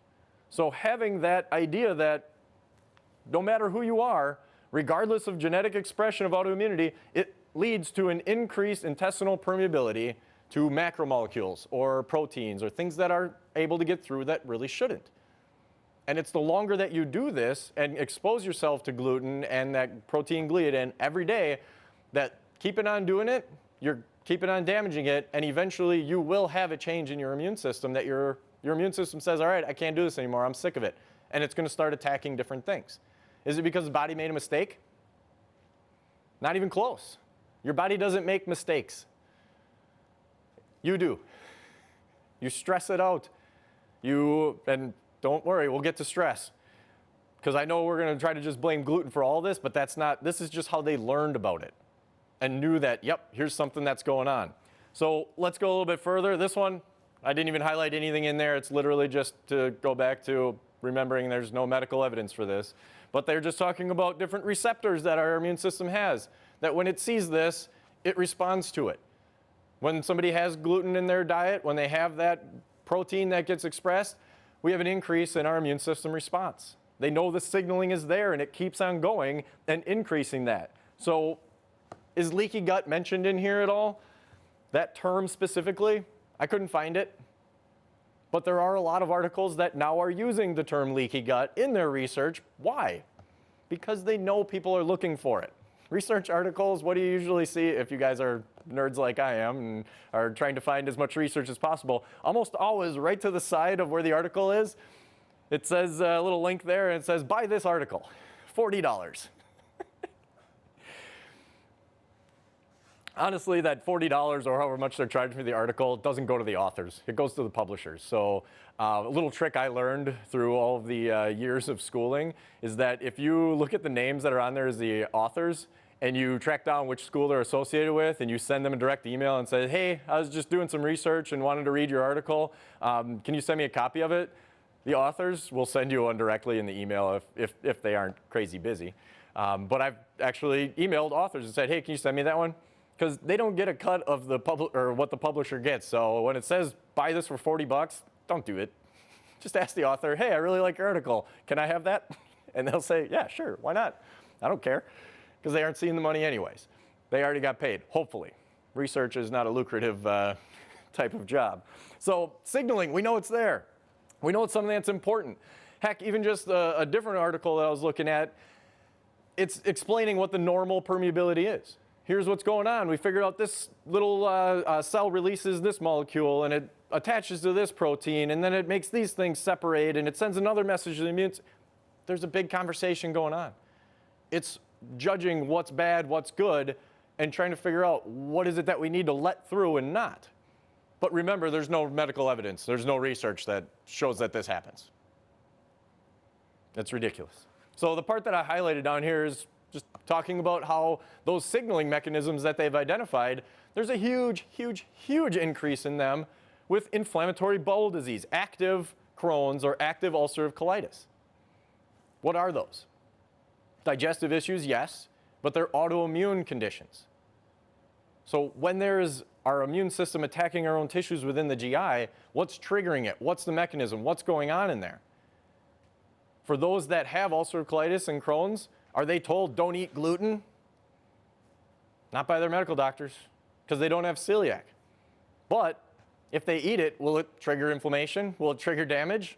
So having that idea that no matter who you are, regardless of genetic expression of autoimmunity, it leads to an increased intestinal permeability to macromolecules or proteins or things that are able to get through that really shouldn't. And it's the longer that you do this and expose yourself to gluten and that protein gliadin every day, that keeping on doing it, you're keeping on damaging it, and eventually you will have a change in your immune system that your immune system says, all right, I can't do this anymore, I'm sick of it. And it's going to start attacking different things. Is it because the body made a mistake? Not even close. Your body doesn't make mistakes. You do. You stress it out. And don't worry, we'll get to stress. Because I know we're going to try to just blame gluten for all this, but that's not, this is just how they learned about it and knew that, yep, here's something that's going on. So let's go a little bit further. This one, I didn't even highlight anything in there. It's literally just to go back to remembering there's no medical evidence for this. But they're just talking about different receptors that our immune system has, that when it sees this, it responds to it. When somebody has gluten in their diet, when they have that protein that gets expressed, we have an increase in our immune system response. They know the signaling is there and it keeps on going and increasing that. So is leaky gut mentioned in here at all? That term specifically? I couldn't find it. But there are a lot of articles that now are using the term leaky gut in their research. Why? Because they know people are looking for it. Research articles, what do you usually see if you guys are nerds like I am and are trying to find as much research as possible? Almost always right to the side of where the article is, it says a little link there and it says, buy this article, $40. Honestly, that $40 or however much they're charging for the article doesn't go to the authors. It goes to the publishers. So a little trick I learned through all of the years of schooling is that if you look at the names that are on there as the authors and you track down which school they're associated with and you send them a direct email and say, hey, I was just doing some research and wanted to read your article. Can you send me a copy of it? The authors will send you one directly in the email if they aren't crazy busy. But I've actually emailed authors and said, hey, can you send me that one? Because they don't get a cut of the or what the publisher gets. So when it says buy this for $40, don't do it. Just ask the author, hey, I really like your article. Can I have that? And they'll say, yeah, sure, why not? I don't care, because they aren't seeing the money anyways. They already got paid, hopefully. Research is not a lucrative type of job. So signaling, we know it's there. We know it's something that's important. Heck, even just a different article that I was looking at, it's explaining what the normal permeability is. Here's what's going on. We figured out this little cell releases this molecule, and it attaches to this protein, and then it makes these things separate, and it sends another message to the immune system. There's a big conversation going on. It's judging what's bad, what's good, and trying to figure out what is it that we need to let through and not. But remember, there's no medical evidence. There's no research that shows that this happens. That's ridiculous. So the part that I highlighted down here is just talking about how those signaling mechanisms that they've identified, there's a huge, huge, huge increase in them with inflammatory bowel disease, active Crohn's or active ulcerative colitis. What are those? Digestive issues, yes, but they're autoimmune conditions. So when there's our immune system attacking our own tissues within the GI, what's triggering it? What's the mechanism? What's going on in there? For those that have ulcerative colitis and Crohn's, are they told don't eat gluten? Not by their medical doctors, because they don't have celiac. But if they eat it, will it trigger inflammation? Will it trigger damage?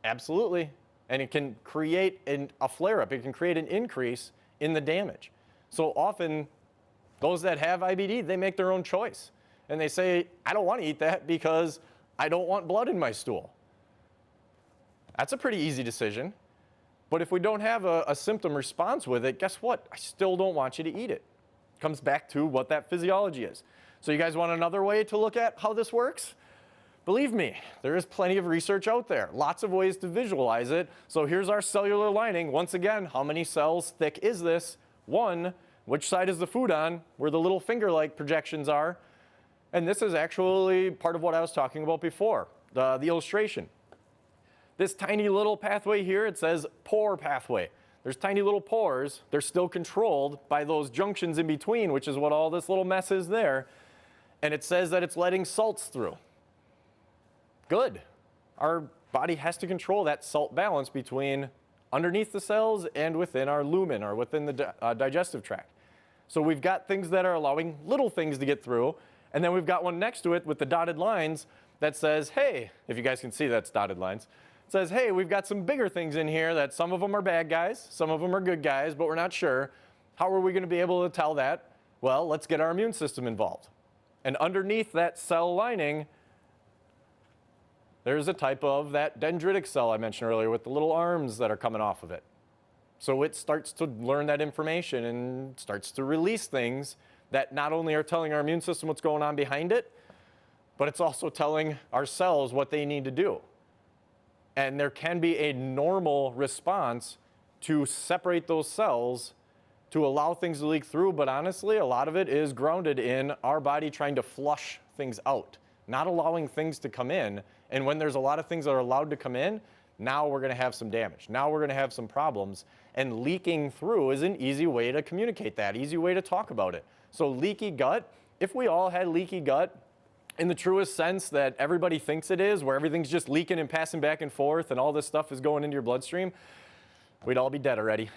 Absolutely. And it can create a flare-up. It can create an increase in the damage. So often, those that have IBD, they make their own choice. And they say, I don't want to eat that because I don't want blood in my stool. That's a pretty easy decision. But if we don't have a symptom response with it, guess what? I still don't want you to eat it. It comes back to what that physiology is. So you guys want another way to look at how this works? Believe me, there is plenty of research out there. Lots of ways to visualize it. So here's our cellular lining. Once again, how many cells thick is this? 1. Which side is the food on? Where the little finger-like projections are. And this is actually part of what I was talking about before, the illustration. This tiny little pathway here, it says pore pathway. There's tiny little pores. They're still controlled by those junctions in between, which is what all this little mess is there. And it says that it's letting salts through. Good. Our body has to control that salt balance between underneath the cells and within our lumen or within the digestive tract. So we've got things that are allowing little things to get through, and then we've got one next to it with the dotted lines that says, hey, if you guys can see that's dotted lines, it says, hey, we've got some bigger things in here that some of them are bad guys, some of them are good guys, but we're not sure. How are we going to be able to tell that? Well, let's get our immune system involved. And underneath that cell lining, there's a type of that dendritic cell I mentioned earlier with the little arms that are coming off of it. So it starts to learn that information and starts to release things that not only are telling our immune system what's going on behind it, but it's also telling our cells what they need to do. And there can be a normal response to separate those cells to allow things to leak through, but honestly, a lot of it is grounded in our body trying to flush things out, not allowing things to come in. And when there's a lot of things that are allowed to come in, now we're going to have some damage. Now we're going to have some problems. And leaking through is an easy way to communicate that, easy way to talk about it. So leaky gut, if we all had leaky gut in the truest sense that everybody thinks it is, where everything's just leaking and passing back and forth and all this stuff is going into your bloodstream, we'd all be dead already.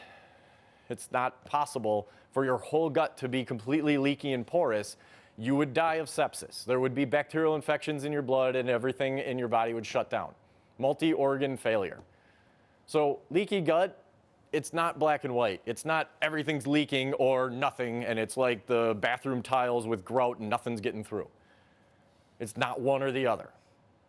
It's not possible for your whole gut to be completely leaky and porous. You would die of sepsis. There would be bacterial infections in your blood and everything in your body would shut down. Multi-organ failure. So leaky gut, it's not black and white. It's not everything's leaking or nothing and it's like the bathroom tiles with grout and nothing's getting through. It's not one or the other.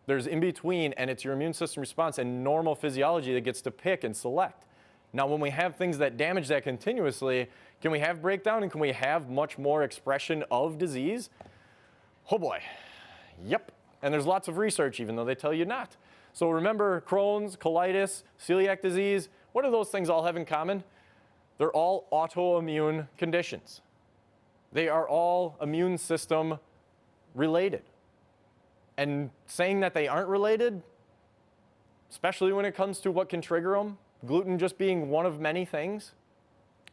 There's in between and it's your immune system response and normal physiology that gets to pick and select. Now when we have things that damage that continuously, can we have breakdown and can we have much more expression of disease? Oh boy, yep. And there's lots of research even though they tell you not. So remember Crohn's, colitis, celiac disease, what do those things all have in common? They're all autoimmune conditions. They are all immune system related. And saying that they aren't related, especially when it comes to what can trigger them, gluten just being one of many things.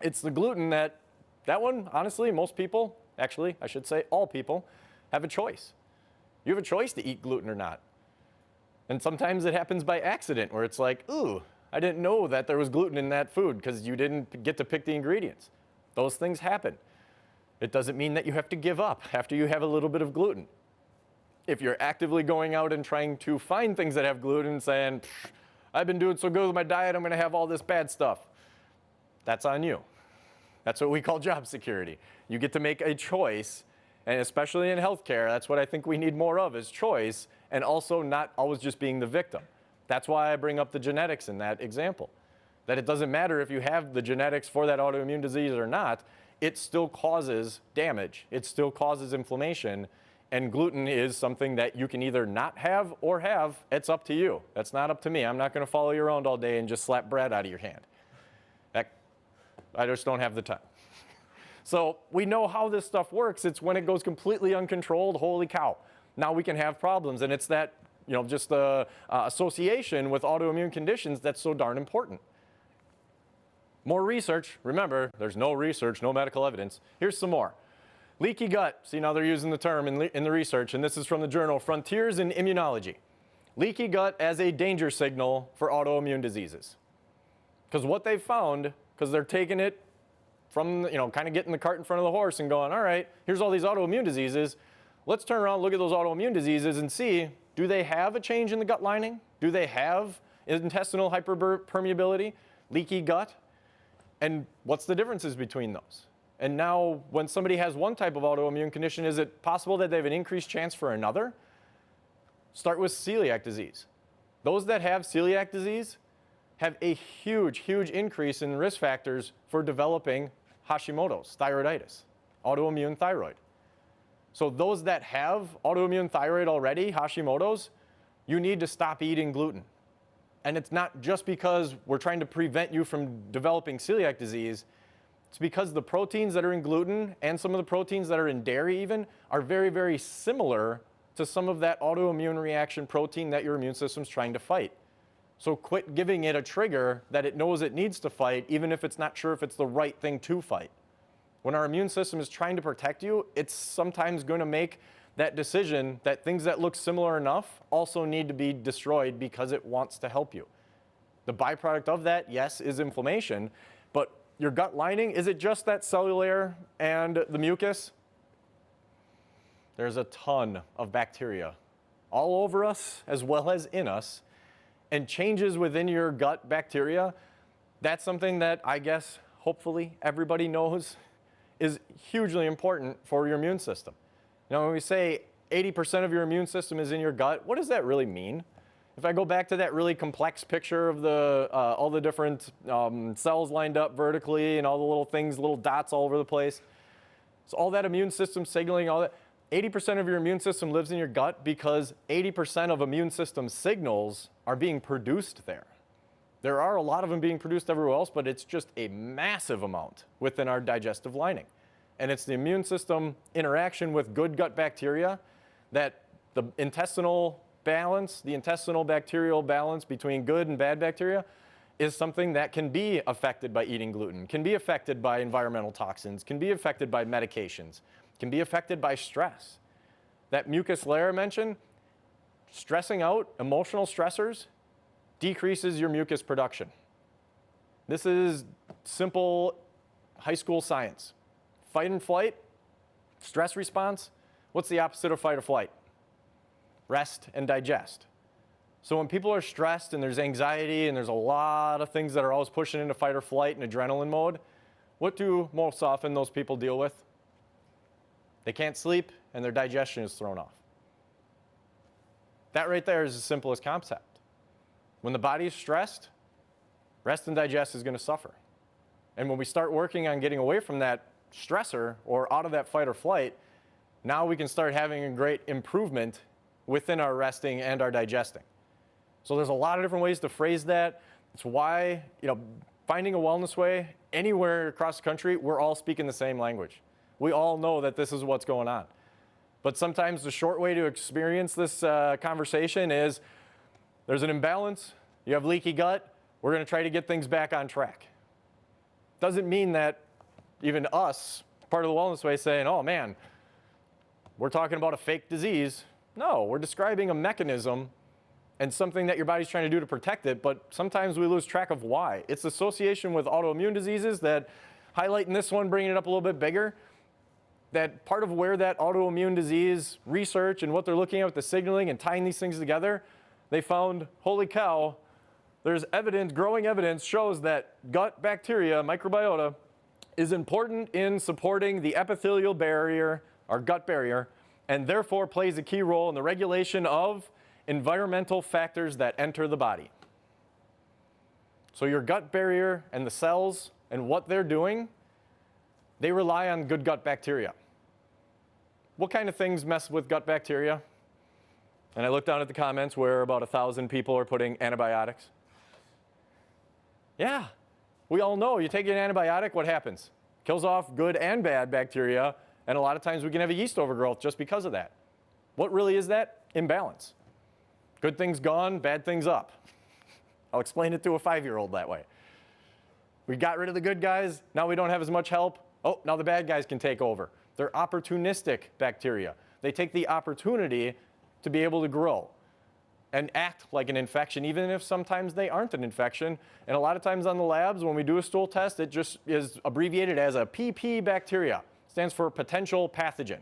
It's the gluten that one, honestly, most people, actually, I should say all people, have a choice. You have a choice to eat gluten or not. And sometimes it happens by accident where it's like, ooh, I didn't know that there was gluten in that food because you didn't get to pick the ingredients. Those things happen. It doesn't mean that you have to give up after you have a little bit of gluten. If you're actively going out and trying to find things that have gluten and saying, I've been doing so good with my diet, I'm going to have all this bad stuff, that's on you. That's what we call job security. You get to make a choice, and especially in healthcare, that's what I think we need more of is choice, and also not always just being the victim. That's why I bring up the genetics in that example. That it doesn't matter if you have the genetics for that autoimmune disease or not, it still causes damage. It still causes inflammation, and gluten is something that you can either not have or have. It's up to you. That's not up to me. I'm not going to follow you around all day and just slap bread out of your hand. I just don't have the time. So we know how this stuff works. It's when it goes completely uncontrolled, holy cow. Now we can have problems, and it's that, just the association with autoimmune conditions that's so darn important. More research. Remember, there's no research, no medical evidence. Here's some more. Leaky gut. See, now they're using the term in the research, and this is from the journal Frontiers in Immunology. Leaky gut as a danger signal for autoimmune diseases. Because what they've found, because they're taking it from, kind of getting the cart in front of the horse and going, all right, here's all these autoimmune diseases. Let's turn around and look at those autoimmune diseases and see, do they have a change in the gut lining? Do they have intestinal hyperpermeability, leaky gut? And what's the differences between those? And now, when somebody has one type of autoimmune condition, is it possible that they have an increased chance for another? Start with celiac disease. Those that have celiac disease have a huge, huge increase in risk factors for developing Hashimoto's, thyroiditis, autoimmune thyroid. So those that have autoimmune thyroid already, Hashimoto's, you need to stop eating gluten. And it's not just because we're trying to prevent you from developing celiac disease. It's because the proteins that are in gluten and some of the proteins that are in dairy even are very, very similar to some of that autoimmune reaction protein that your immune system's trying to fight. So quit giving it a trigger that it knows it needs to fight, even if it's not sure if it's the right thing to fight. When our immune system is trying to protect you, it's sometimes going to make that decision that things that look similar enough also need to be destroyed because it wants to help you. The byproduct of that, yes, is inflammation, but your gut lining, is it just that cellular and the mucus? There's a ton of bacteria all over us as well as in us. And changes within your gut bacteria, that's something that I guess hopefully everybody knows is hugely important for your immune system. When we say 80% of your immune system is in your gut, what does that really mean? If I go back to that really complex picture of all the different cells lined up vertically and all the little things, little dots all over the place, so all that immune system signaling, all that, 80% of your immune system lives in your gut because 80% of immune system signals are being produced there. There are a lot of them being produced everywhere else, but it's just a massive amount within our digestive lining. And it's the immune system interaction with good gut bacteria that the intestinal balance, the intestinal bacterial balance between good and bad bacteria is something that can be affected by eating gluten, can be affected by environmental toxins, can be affected by medications, can be affected by stress. That mucus layer I mentioned, stressing out, emotional stressors, decreases your mucus production. This is simple high school science. Fight and flight, stress response, what's the opposite of fight or flight? Rest and digest. So when people are stressed and there's anxiety and there's a lot of things that are always pushing into fight or flight and adrenaline mode, what do most often those people deal with? They can't sleep and their digestion is thrown off. That right there is the simplest concept. When the body is stressed, rest and digest is going to suffer. And when we start working on getting away from that stressor or out of that fight or flight, now we can start having a great improvement within our resting and our digesting. So there's a lot of different ways to phrase that. It's why, finding a wellness way anywhere across the country, we're all speaking the same language. We all know that this is what's going on. But sometimes the short way to experience this conversation is there's an imbalance You have leaky gut, we're going to try to get things back on track. Doesn't mean that even us, part of the Wellness Way, saying, oh man, we're talking about a fake disease. No, we're describing a mechanism and something that your body's trying to do to protect it, but sometimes we lose track of why. It's association with autoimmune diseases that highlight in this one, bringing it up a little bit bigger, that part of where that autoimmune disease research and what they're looking at with the signaling and tying these things together, they found, holy cow, there's evidence, growing evidence shows that gut bacteria, microbiota, is important in supporting the epithelial barrier, our gut barrier, and therefore plays a key role in the regulation of environmental factors that enter the body. So your gut barrier and the cells and what they're doing, they rely on good gut bacteria. What kind of things mess with gut bacteria? And I looked down at the comments where about 1,000 people are putting antibiotics. Yeah, we all know you take an antibiotic, what happens? Kills off good and bad bacteria, and a lot of times we can have a yeast overgrowth just because of that. What really is that? Imbalance. Good things gone, bad things up. I'll explain it to a 5-year-old that way. We got rid of the good guys, now we don't have as much help. Oh, now the bad guys can take over. They're opportunistic bacteria. They take the opportunity to be able to grow and act like an infection, even if sometimes they aren't an infection. And a lot of times on the labs, when we do a stool test, it just is abbreviated as a PP bacteria. Stands for potential pathogen.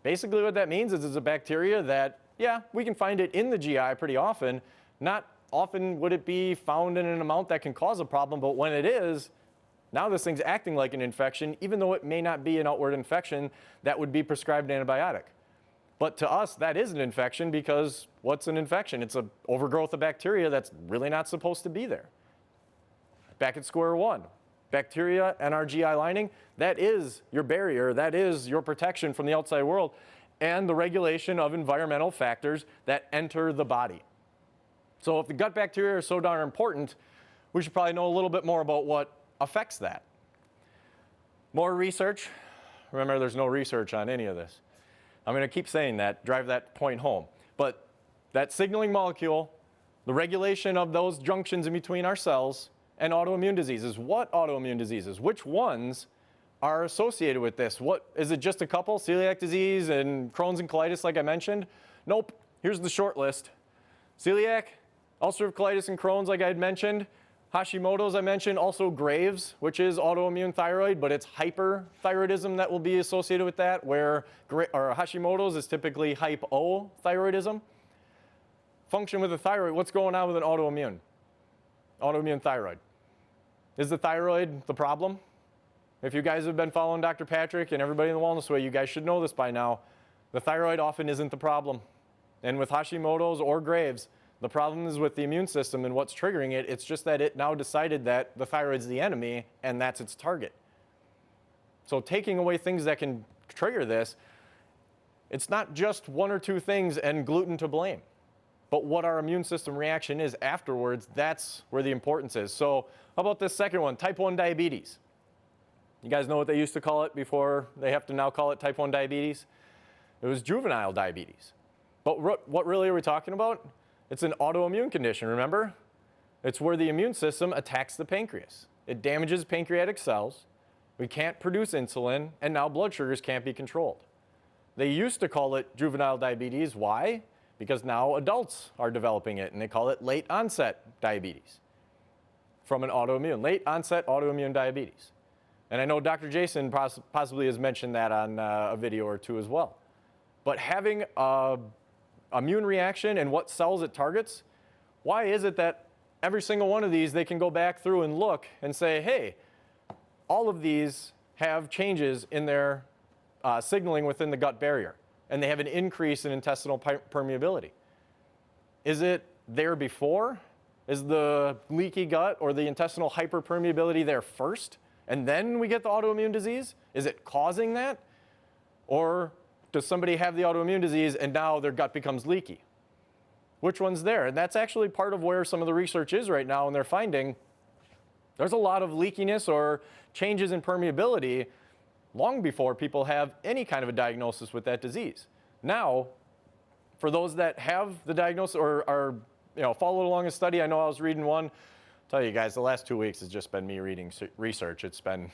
Basically what that means is it's a bacteria that, yeah, we can find it in the GI pretty often. Not often would it be found in an amount that can cause a problem, but when it is, now this thing's acting like an infection, even though it may not be an outward infection that would be prescribed an antibiotic. But to us, that is an infection because what's an infection? It's an overgrowth of bacteria that's really not supposed to be there. Back at square one. Bacteria and our GI lining, that is your barrier, that is your protection from the outside world, and the regulation of environmental factors that enter the body. So if the gut bacteria are so darn important, we should probably know a little bit more about what affects that. More research. Remember, there's no research on any of this. I'm going to keep saying that, drive that point home. But that signaling molecule, the regulation of those junctions in between our cells, and autoimmune diseases. What autoimmune diseases? Which ones are associated with this? What, is it just a couple? Celiac disease and Crohn's and colitis like I mentioned? Nope. Here's the short list. Celiac, ulcerative colitis and Crohn's like I had mentioned. Hashimoto's I mentioned. Also Graves', which is autoimmune thyroid, but it's hyperthyroidism that will be associated with that, where Hashimoto's is typically hypothyroidism. Function with the thyroid, what's going on with an autoimmune? Autoimmune thyroid. Is the thyroid the problem? If you guys have been following Dr. Patrick and everybody in the Wellness Way, you guys should know this by now. The thyroid often isn't the problem. And with Hashimoto's or Graves', the problem is with the immune system and what's triggering it. It's just that it now decided that the thyroid's the enemy and that's its target. So taking away things that can trigger this, it's not just one or two things and gluten to blame. But what our immune system reaction is afterwards, that's where the importance is. So how about this second one, type 1 diabetes? You guys know what they used to call it before they have to now call it type 1 diabetes? It was juvenile diabetes. But what really are we talking about? It's an autoimmune condition, remember? It's where the immune system attacks the pancreas. It damages pancreatic cells. We can't produce insulin, and now blood sugars can't be controlled. They used to call it juvenile diabetes. Why? Because now adults are developing it, and they call it late onset diabetes from an autoimmune, late onset autoimmune diabetes. And I know Dr. Jason possibly has mentioned that on a video or two as well. But having an immune reaction and what cells it targets, why is it that every single one of these, they can go back through and look and say, hey, all of these have changes in their signaling within the gut barrier, and they have an increase in intestinal permeability. Is it there before? Is the leaky gut or the intestinal hyperpermeability there first, and then we get the autoimmune disease? Is it causing that? Or does somebody have the autoimmune disease and now their gut becomes leaky? Which one's there? And that's actually part of where some of the research is right now, and they're finding there's a lot of leakiness or changes in permeability long before people have any kind of a diagnosis with that disease. Now, for those that have the diagnosis or are followed along a study. I know I was reading one. I'll tell you guys, the last 2 weeks has just been me reading research. It's been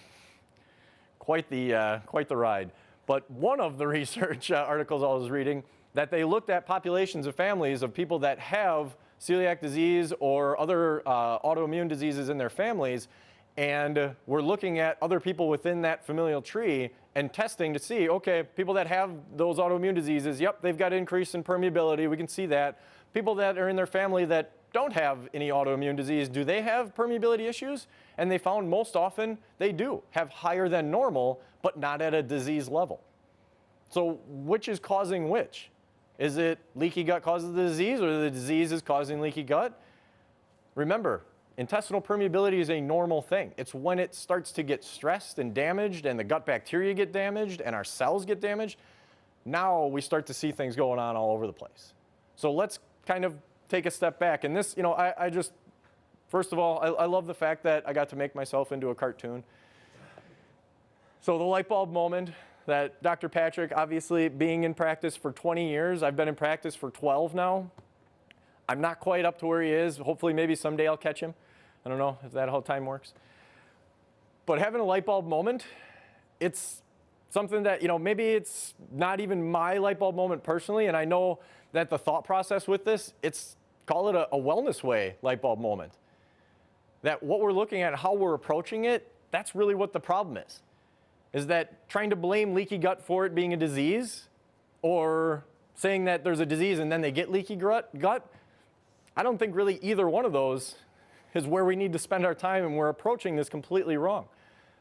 quite the ride. But one of the research articles I was reading, that they looked at populations of families of people that have celiac disease or other autoimmune diseases in their families, and we're looking at other people within that familial tree and testing to see, okay, people that have those autoimmune diseases, yep, they've got increase in permeability, we can see that. People that are in their family that don't have any autoimmune disease, do they have permeability issues? And they found most often they do have higher than normal, but not at a disease level. So which is causing which? Is it leaky gut causes the disease, or the disease is causing leaky gut? Remember, intestinal permeability is a normal thing. It's when it starts to get stressed and damaged, and the gut bacteria get damaged, and our cells get damaged, now we start to see things going on all over the place. So let's kind of take a step back. And this, I just, first of all, I love the fact that I got to make myself into a cartoon. So the light bulb moment that Dr. Patrick, obviously being in practice for 20 years, I've been in practice for 12 now. I'm not quite up to where he is. Hopefully, maybe someday I'll catch him. I don't know if that's how time works. But having a light bulb moment, it's something that, maybe it's not even my light bulb moment personally, and I know that the thought process with this, call it a wellness way light bulb moment. That what we're looking at, how we're approaching it, that's really what the problem is that trying to blame leaky gut for it being a disease, or saying that there's a disease and then they get leaky gut, I don't think really either one of those is where we need to spend our time, and we're approaching this completely wrong.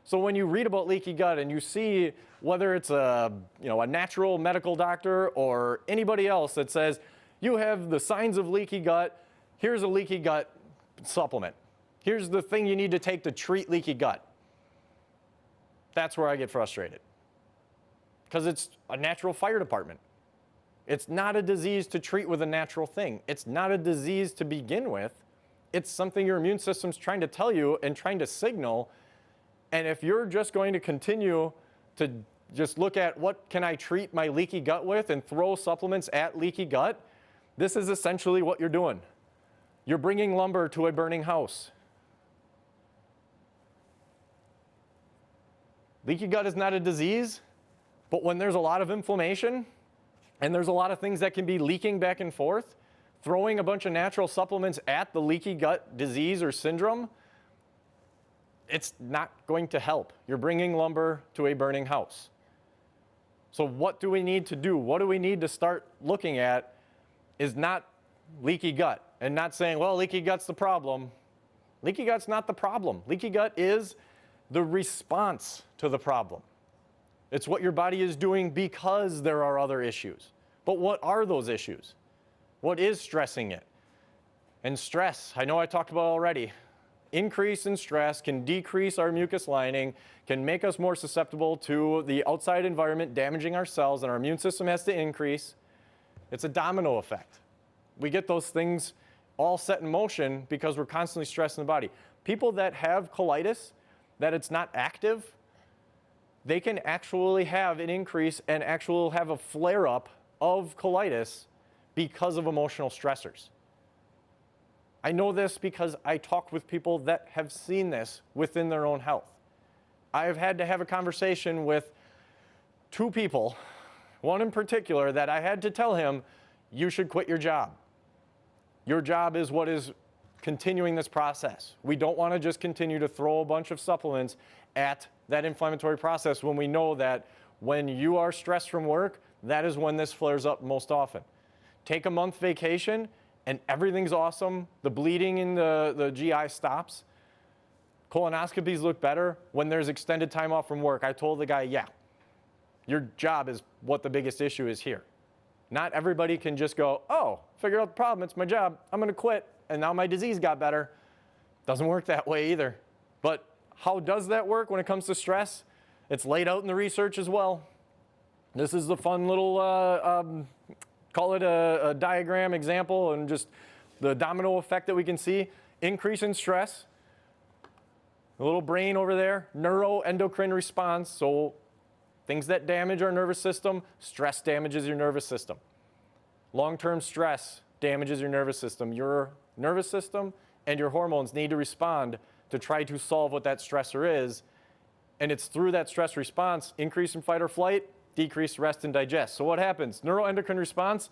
So when you read about leaky gut and you see whether it's a natural medical doctor or anybody else that says, you have the signs of leaky gut, here's a leaky gut supplement. Here's the thing you need to take to treat leaky gut. That's where I get frustrated. Because it's a natural fire department. It's not a disease to treat with a natural thing. It's not a disease to begin with. It's something your immune system's trying to tell you and trying to signal. And if you're just going to continue to just look at what can I treat my leaky gut with and throw supplements at leaky gut, this is essentially what you're doing. You're bringing lumber to a burning house. Leaky gut is not a disease, but when there's a lot of inflammation and there's a lot of things that can be leaking back and forth, throwing a bunch of natural supplements at the leaky gut disease or syndrome, it's not going to help. You're bringing lumber to a burning house. So what do we need to do? What do we need to start looking at is not leaky gut, and not saying, well, leaky gut's the problem. Leaky gut's not the problem. Leaky gut is the response to the problem. It's what your body is doing because there are other issues. But what are those issues? What is stressing it? And stress, I know I talked about already. Increase in stress can decrease our mucus lining, can make us more susceptible to the outside environment damaging our cells, and our immune system has to increase. It's a domino effect. We get those things all set in motion because we're constantly stressing the body. People that have colitis, that it's not active, they can actually have an increase and actually have a flare-up of colitis because of emotional stressors. I know this because I talk with people that have seen this within their own health. I've had to have a conversation with 2 people, one in particular, that I had to tell him, you should quit your job. Your job is what is continuing this process. We don't want to just continue to throw a bunch of supplements at that inflammatory process when we know that when you are stressed from work, that is when this flares up most often. Take a month vacation and everything's awesome. The bleeding in the GI stops. Colonoscopies look better when there's extended time off from work. I told the guy, yeah, your job is what the biggest issue is here. Not everybody can just go, oh, figure out the problem, it's my job, I'm gonna quit, and now my disease got better. Doesn't work that way either. But how does that work when it comes to stress? It's laid out in the research as well. This is the fun little, call it a diagram example, and just the domino effect that we can see. Increase in stress, the little brain over there, neuroendocrine response, so things that damage our nervous system, stress damages your nervous system. Long-term stress damages your nervous system. Your nervous system and your hormones need to respond to try to solve what that stressor is. And it's through that stress response, increase in fight or flight, decrease rest and digest. So what happens? Neuroendocrine response,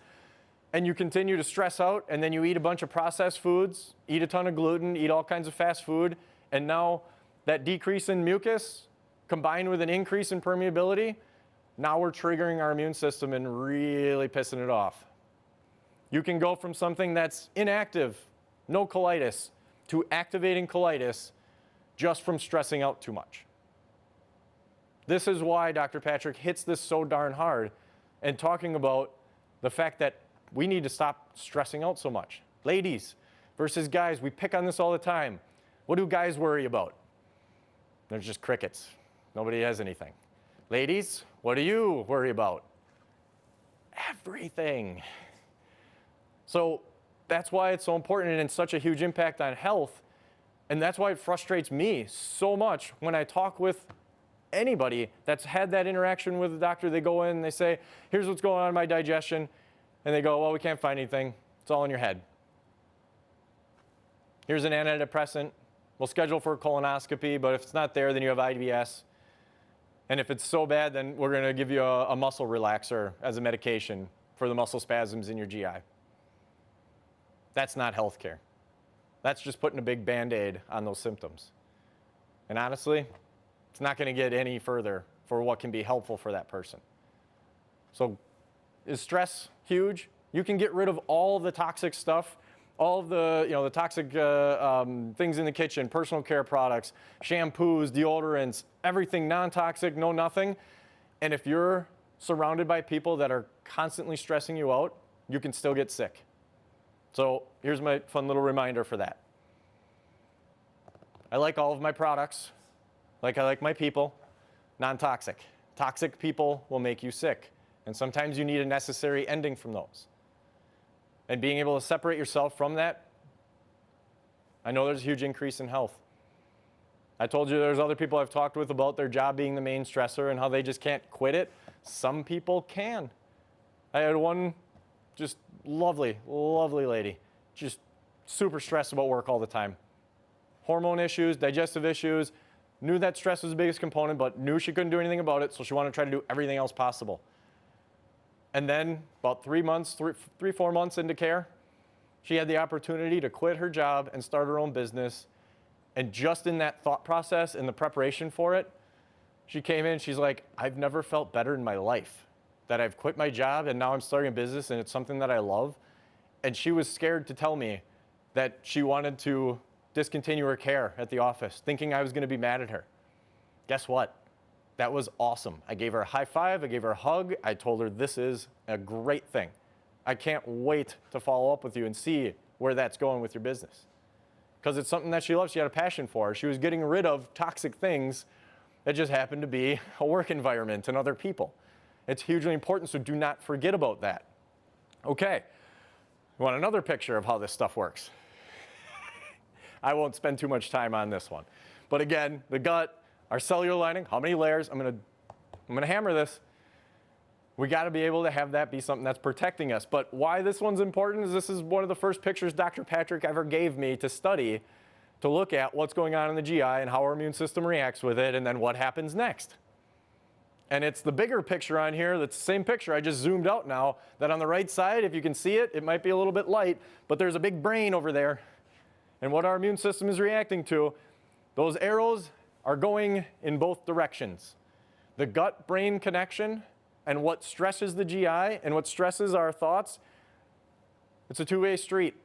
and you continue to stress out, and then you eat a bunch of processed foods, eat a ton of gluten, eat all kinds of fast food, and now that decrease in mucus combined with an increase in permeability, now we're triggering our immune system and really pissing it off. You can go from something that's inactive, no colitis, to activating colitis just from stressing out too much. This is why Dr. Patrick hits this so darn hard and talking about the fact that we need to stop stressing out so much. Ladies versus guys, we pick on this all the time. What do guys worry about? There's just crickets. Nobody has anything. Ladies, what do you worry about? Everything. So that's why it's so important and it's such a huge impact on health. And that's why it frustrates me so much when I talk with anybody that's had that interaction with the doctor. They go in and they say, here's what's going on in my digestion. And they go, well, we can't find anything. It's all in your head. Here's an antidepressant. We'll schedule for a colonoscopy, but if it's not there, then you have IBS. And if it's so bad, then we're going to give you a muscle relaxer as a medication for the muscle spasms in your GI. That's not healthcare. That's just putting a big Band-Aid on those symptoms. And honestly, it's not going to get any further for what can be helpful for that person. So is stress huge? You can get rid of all the toxic stuff, all of the, the toxic things in the kitchen, personal care products, shampoos, deodorants, everything non-toxic, no nothing. And if you're surrounded by people that are constantly stressing you out, you can still get sick. So here's my fun little reminder for that. I like all of my products, like I like my people, non-toxic. Toxic people will make you sick. And sometimes you need a necessary ending from those. And being able to separate yourself from that, I know there's a huge increase in health. I told you there's other people I've talked with about their job being the main stressor and how they just can't quit it. Some people can. I had one just lovely, lovely lady, just super stressed about work all the time. Hormone issues, digestive issues, knew that stress was the biggest component, but knew she couldn't do anything about it, so she wanted to try to do everything else possible. And then about 4 months into care, she had the opportunity to quit her job and start her own business. And just in that thought process and the preparation for it, she came in, she's like, I've never felt better in my life that I've quit my job and now I'm starting a business and it's something that I love. And she was scared to tell me that she wanted to discontinue her care at the office, thinking I was going to be mad at her. Guess what? That was awesome. I gave her a high five, I gave her a hug, I told her this is a great thing. I can't wait to follow up with you and see where that's going with your business. Because it's something that she loves, she had a passion for. She was getting rid of toxic things that just happened to be a work environment and other people. It's hugely important, so do not forget about that. Okay, you want another picture of how this stuff works? I won't spend too much time on this one. But again, the gut, our cellular lining, how many layers? I'm gonna hammer this. We gotta be able to have that be something that's protecting us. But why this one's important is this is one of the first pictures Dr. Patrick ever gave me to study, to look at what's going on in the GI and how our immune system reacts with it and then what happens next. And it's the bigger picture on here, that's the same picture, I just zoomed out now, that on the right side, if you can see it, it might be a little bit light, but there's a big brain over there. And what our immune system is reacting to, those arrows are going in both directions. The gut-brain connection and what stresses the GI and what stresses our thoughts, it's a two-way street.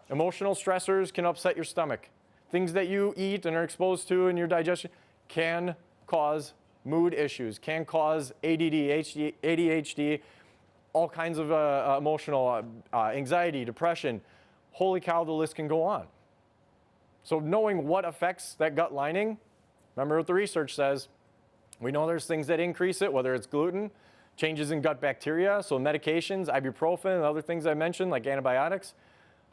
Emotional stressors can upset your stomach. Things that you eat and are exposed to in your digestion can cause mood issues, can cause ADD, ADHD, all kinds of emotional anxiety, depression. Holy cow, the list can go on. So knowing what affects that gut lining, remember what the research says, we know there's things that increase it, whether it's gluten, changes in gut bacteria, so medications, ibuprofen, and other things I mentioned, like antibiotics,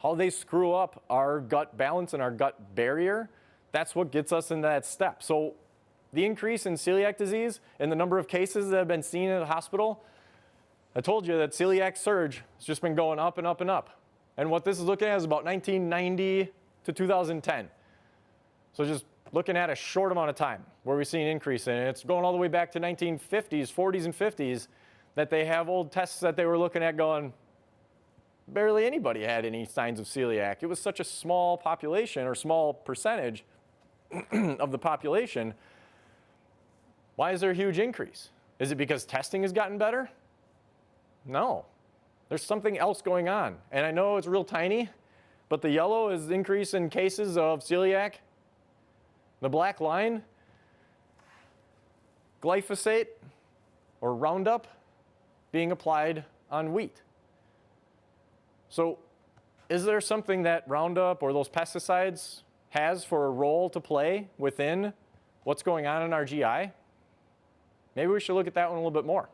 how they screw up our gut balance and our gut barrier, that's what gets us into that step. So the increase in celiac disease and the number of cases that have been seen in the hospital, I told you that celiac surge has just been going up and up and up. And what this is looking at is about 1990 to 2010. So just looking at a short amount of time where we see an increase in it. It's going all the way back to 1950s, 40s and 50s that they have old tests that they were looking at going, barely anybody had any signs of celiac. It was such a small population or small percentage of the population. Why is there a huge increase? Is it because testing has gotten better? No. There's something else going on. And I know it's real tiny, but the yellow is increase in cases of celiac. The black line, glyphosate or Roundup being applied on wheat. So is there something that Roundup or those pesticides has for a role to play within what's going on in our GI? Maybe we should look at that one a little bit more.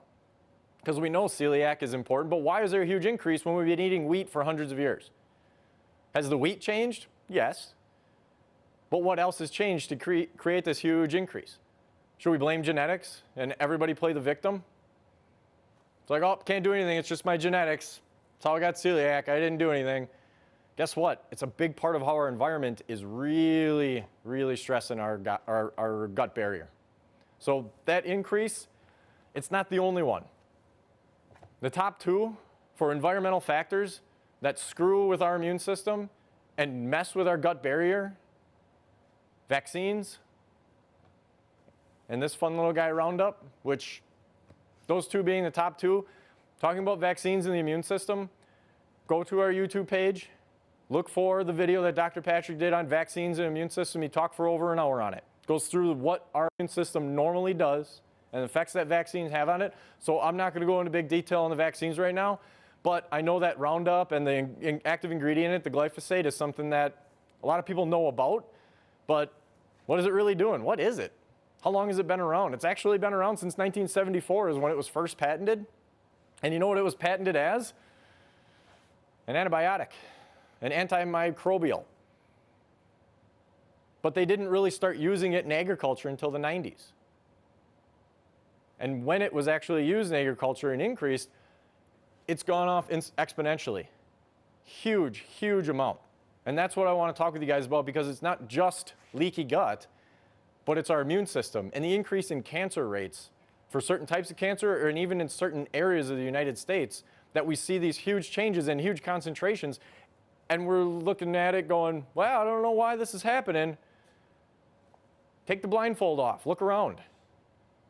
Because we know celiac is important, but why is there a huge increase when we've been eating wheat for hundreds of years? Has the wheat changed? Yes. But what else has changed to create this huge increase? Should we blame genetics and everybody play the victim? It's like, oh, can't do anything, it's just my genetics. That's how I got celiac, I didn't do anything. Guess what? It's a big part of how our environment is really, really stressing our gut barrier. So that increase, it's not the only one. The top two for environmental factors that screw with our immune system and mess with our gut barrier, vaccines, and this fun little guy Roundup, which those two being the top two. Talking about vaccines in the immune system, go to our YouTube page, look for the video that Dr. Patrick did on vaccines and immune system. He talked for over an hour on it. Goes through what our immune system normally does and the effects that vaccines have on it. So I'm not going to go into big detail on the vaccines right now, but I know that Roundup and the active ingredient in it, the glyphosate, is something that a lot of people know about, but what is it really doing? What is it? How long has it been around? It's actually been around since 1974 is when it was first patented. And you know what it was patented as? An antibiotic, an antimicrobial. But they didn't really start using it in agriculture until the 90s. And when it was actually used in agriculture and increased, it's gone off exponentially. Huge, huge amount. And that's what I want to talk with you guys about, because it's not just leaky gut, but it's our immune system. And the increase in cancer rates for certain types of cancer, and even in certain areas of the United States, that we see these huge changes and huge concentrations, and we're looking at it going, well, I don't know why this is happening. Take the blindfold off, look around.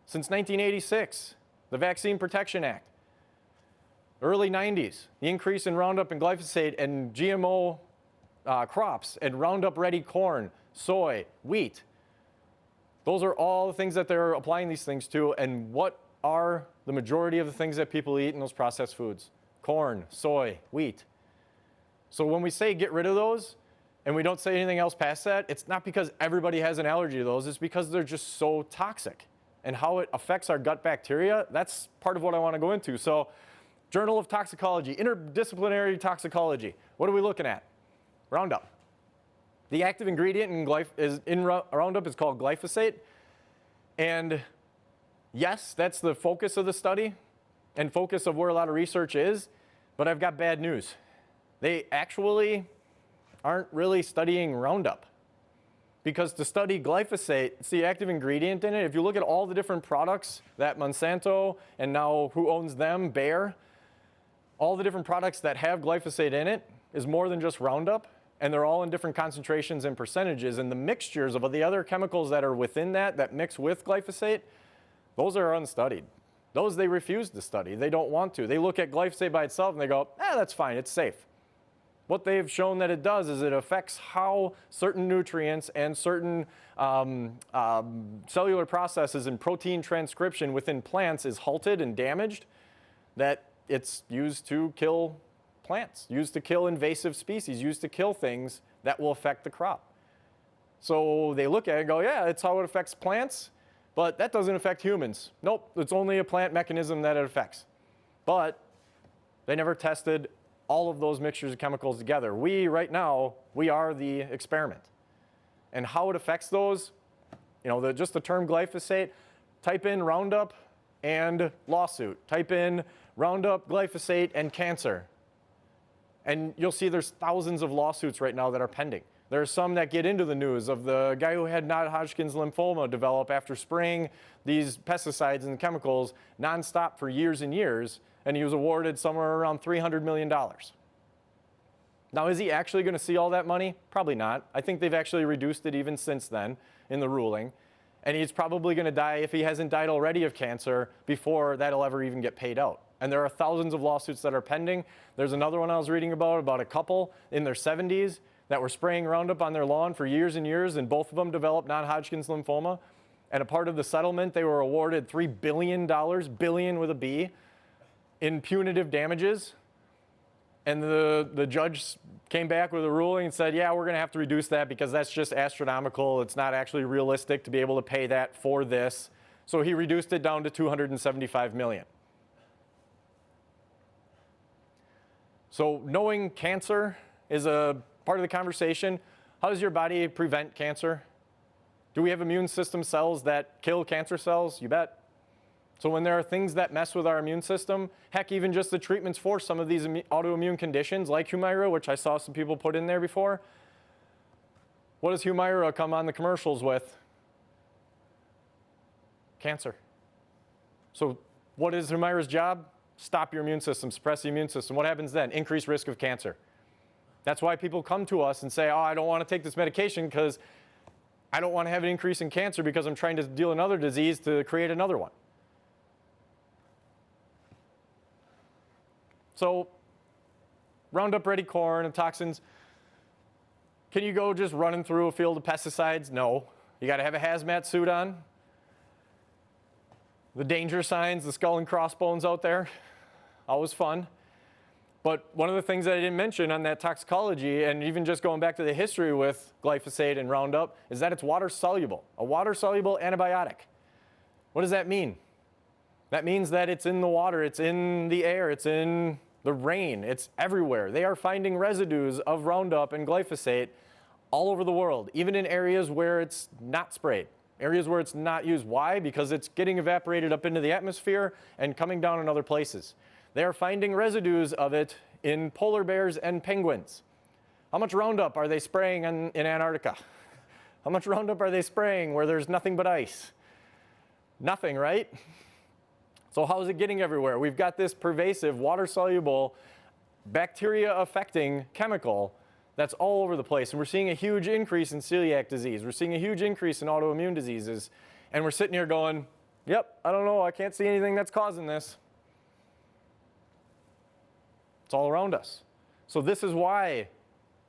Since 1986, the Vaccine Protection Act, early 90s, the increase in Roundup and glyphosate and GMO crops and Roundup ready corn, soy, wheat. Those are all the things that they're applying these things to. And what are the majority of the things that people eat in those processed foods? Corn, soy, wheat. So when we say get rid of those and we don't say anything else past that, it's not because everybody has an allergy to those, it's because they're just so toxic. And how it affects our gut bacteria, that's part of what I want to go into. So Journal of Toxicology, Interdisciplinary Toxicology. What are we looking at? Roundup. The active ingredient in Roundup is called glyphosate. And yes, that's the focus of the study and focus of where a lot of research is, but I've got bad news. They actually aren't really studying Roundup. Because to study glyphosate, it's the active ingredient in it. If you look at all the different products that Monsanto and now who owns them, Bayer, all the different products that have glyphosate in it is more than just Roundup, and they're all in different concentrations and percentages, and the mixtures of the other chemicals that are within that mix with glyphosate, those are unstudied. Those they refuse to study. They don't want to. They look at glyphosate by itself and they go, that's fine, it's safe. What they've shown that it does is it affects how certain nutrients and certain cellular processes and protein transcription within plants is halted and damaged, that it's used to kill plants, used to kill invasive species, used to kill things that will affect the crop. So they look at it and go, yeah, it's how it affects plants, but that doesn't affect humans. Nope, it's only a plant mechanism that it affects. But they never tested all of those mixtures of chemicals together. Right now, we are the experiment. And how it affects those, just the term glyphosate, type in Roundup and lawsuit. Type in Roundup, glyphosate, and cancer. And you'll see there's thousands of lawsuits right now that are pending. There are some that get into the news of the guy who had non-Hodgkin's lymphoma develop after spraying these pesticides and chemicals nonstop for years and years, and he was awarded somewhere around $300 million. Now, is he actually going to see all that money? Probably not. I think they've actually reduced it even since then in the ruling. And he's probably going to die, if he hasn't died already of cancer, before that'll ever even get paid out. And there are thousands of lawsuits that are pending. There's another one I was reading about a couple in their 70s that were spraying Roundup on their lawn for years and years, and both of them developed non-Hodgkin's lymphoma. And a part of the settlement, they were awarded $3 billion, billion with a B, in punitive damages. And the judge came back with a ruling and said, yeah, we're going to have to reduce that because that's just astronomical. It's not actually realistic to be able to pay that for this. So he reduced it down to $275 million. So knowing cancer is a part of the conversation. How does your body prevent cancer? Do we have immune system cells that kill cancer cells? You bet. So when there are things that mess with our immune system, heck, even just the treatments for some of these autoimmune conditions like Humira, which I saw some people put in there before, what does Humira come on the commercials with? Cancer. So what is Humira's job? Stop your immune system, suppress the immune system. What happens then? Increased risk of cancer. That's why people come to us and say, oh, I don't want to take this medication because I don't want to have an increase in cancer because I'm trying to deal another disease to create another one. So Roundup Ready corn and toxins, can you go just running through a field of pesticides? No. You got to have a hazmat suit on. The danger signs, the skull and crossbones out there, always fun. But one of the things that I didn't mention on that toxicology, and even just going back to the history with glyphosate and Roundup, is that it's water soluble, a water soluble antibiotic. What does that mean? That means that it's in the water, it's in the air, it's in the rain, it's everywhere. They are finding residues of Roundup and glyphosate all over the world, even in areas where it's not sprayed, areas where it's not used. Why? Because it's getting evaporated up into the atmosphere and coming down in other places. They are finding residues of it in polar bears and penguins. How much Roundup are they spraying in Antarctica? How much Roundup are they spraying where there's nothing but ice? Nothing, right? So how is it getting everywhere? We've got this pervasive, water-soluble, bacteria-affecting chemical that's all over the place. And we're seeing a huge increase in celiac disease. We're seeing a huge increase in autoimmune diseases. And we're sitting here going, yep, I don't know, I can't see anything that's causing this. It's all around us. So this is why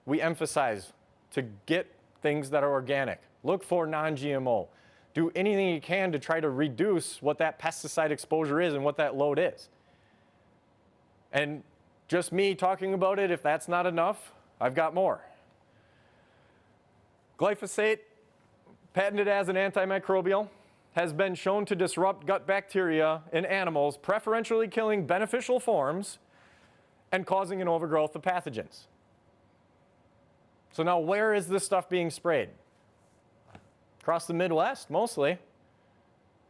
we emphasize to get things that are organic. Look for non-GMO. Do anything you can to try to reduce what that pesticide exposure is and what that load is. And just me talking about it, if that's not enough, I've got more. Glyphosate, patented as an antimicrobial, has been shown to disrupt gut bacteria in animals, preferentially killing beneficial forms and causing an overgrowth of pathogens. So now where is this stuff being sprayed? Across the Midwest, mostly.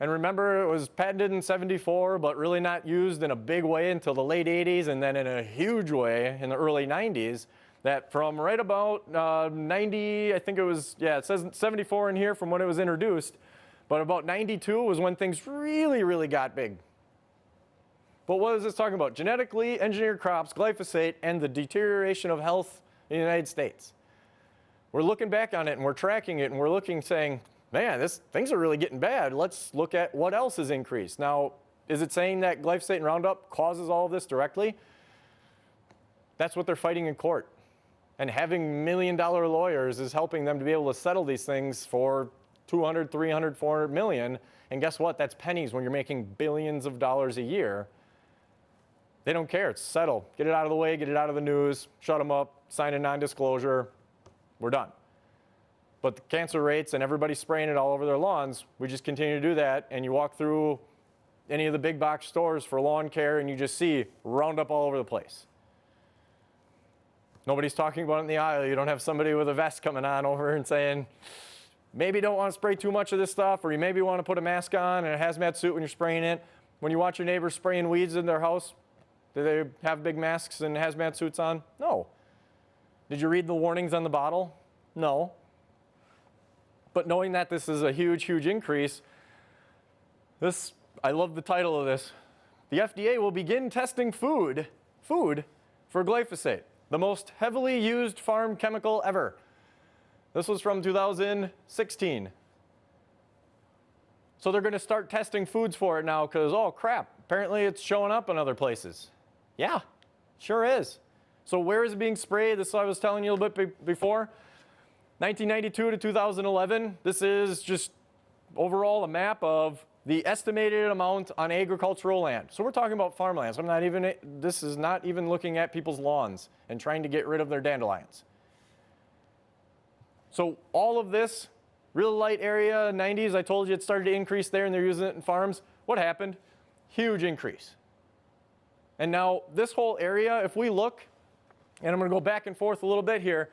And remember, it was patented in '74, but really not used in a big way until the late '80s, and then in a huge way in the early '90s. That from right about 90, I think it was, yeah, it says 74 in here from when it was introduced, but about 92 was when things really, really got big. But what is this talking about? Genetically engineered crops, glyphosate, and the deterioration of health in the United States. We're looking back on it and we're tracking it and we're looking saying, man, things are really getting bad. Let's look at what else has increased. Now, is it saying that glyphosate and Roundup causes all of this directly? That's what they're fighting in court. And having million-dollar lawyers is helping them to be able to settle these things for 200, 300, 400 million. And guess what? That's pennies when you're making billions of dollars a year. They don't care. It's settled. Get it out of the way, get it out of the news, shut them up, sign a non-disclosure. We're done. But the cancer rates and everybody spraying it all over their lawns, we just continue to do that. And you walk through any of the big box stores for lawn care and you just see Roundup all over the place. Nobody's talking about it in the aisle. You don't have somebody with a vest coming on over and saying, maybe don't want to spray too much of this stuff, or you maybe want to put a mask on and a hazmat suit when you're spraying it. When you watch your neighbors spraying weeds in their house, Did they have big masks and hazmat suits on? No. Did you read the warnings on the bottle? No. But knowing that this is a huge, huge increase, I love the title of this. The FDA will begin testing food for glyphosate, the most heavily used farm chemical ever. This was from 2016. So they're going to start testing foods for it now because, oh crap, apparently it's showing up in other places. Yeah, sure is. So where is it being sprayed? This I was telling you a little bit before. 1992 to 2011, this is just overall a map of the estimated amount on agricultural land. So we're talking about farmlands. This is not even looking at people's lawns and trying to get rid of their dandelions. So all of this, real light area, 90s, I told you it started to increase there and they're using it in farms. What happened? Huge increase. And now this whole area, if we look, and I'm going to go back and forth a little bit here.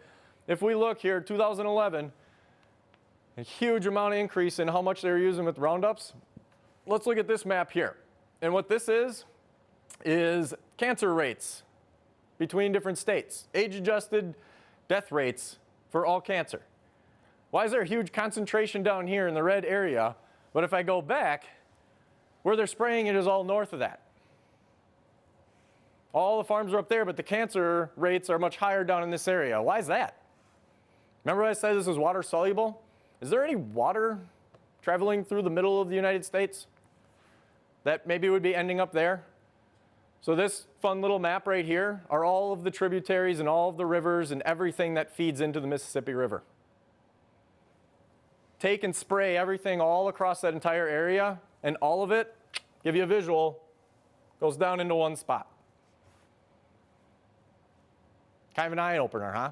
If we look here, 2011, a huge amount of increase in how much they were using with Roundups. Let's look at this map here. And what this is cancer rates between different states, age-adjusted death rates for all cancer. Why is there a huge concentration down here in the red area, but if I go back, where they're spraying it is all north of that? All the farms are up there, but the cancer rates are much higher down in this area. Why is that? Remember I said this is water soluble? Is there any water traveling through the middle of the United States that maybe would be ending up there? So this fun little map right here are all of the tributaries and all of the rivers and everything that feeds into the Mississippi River. Take and spray everything all across that entire area, and all of it, give you a visual, goes down into one spot. Kind of an eye-opener, huh?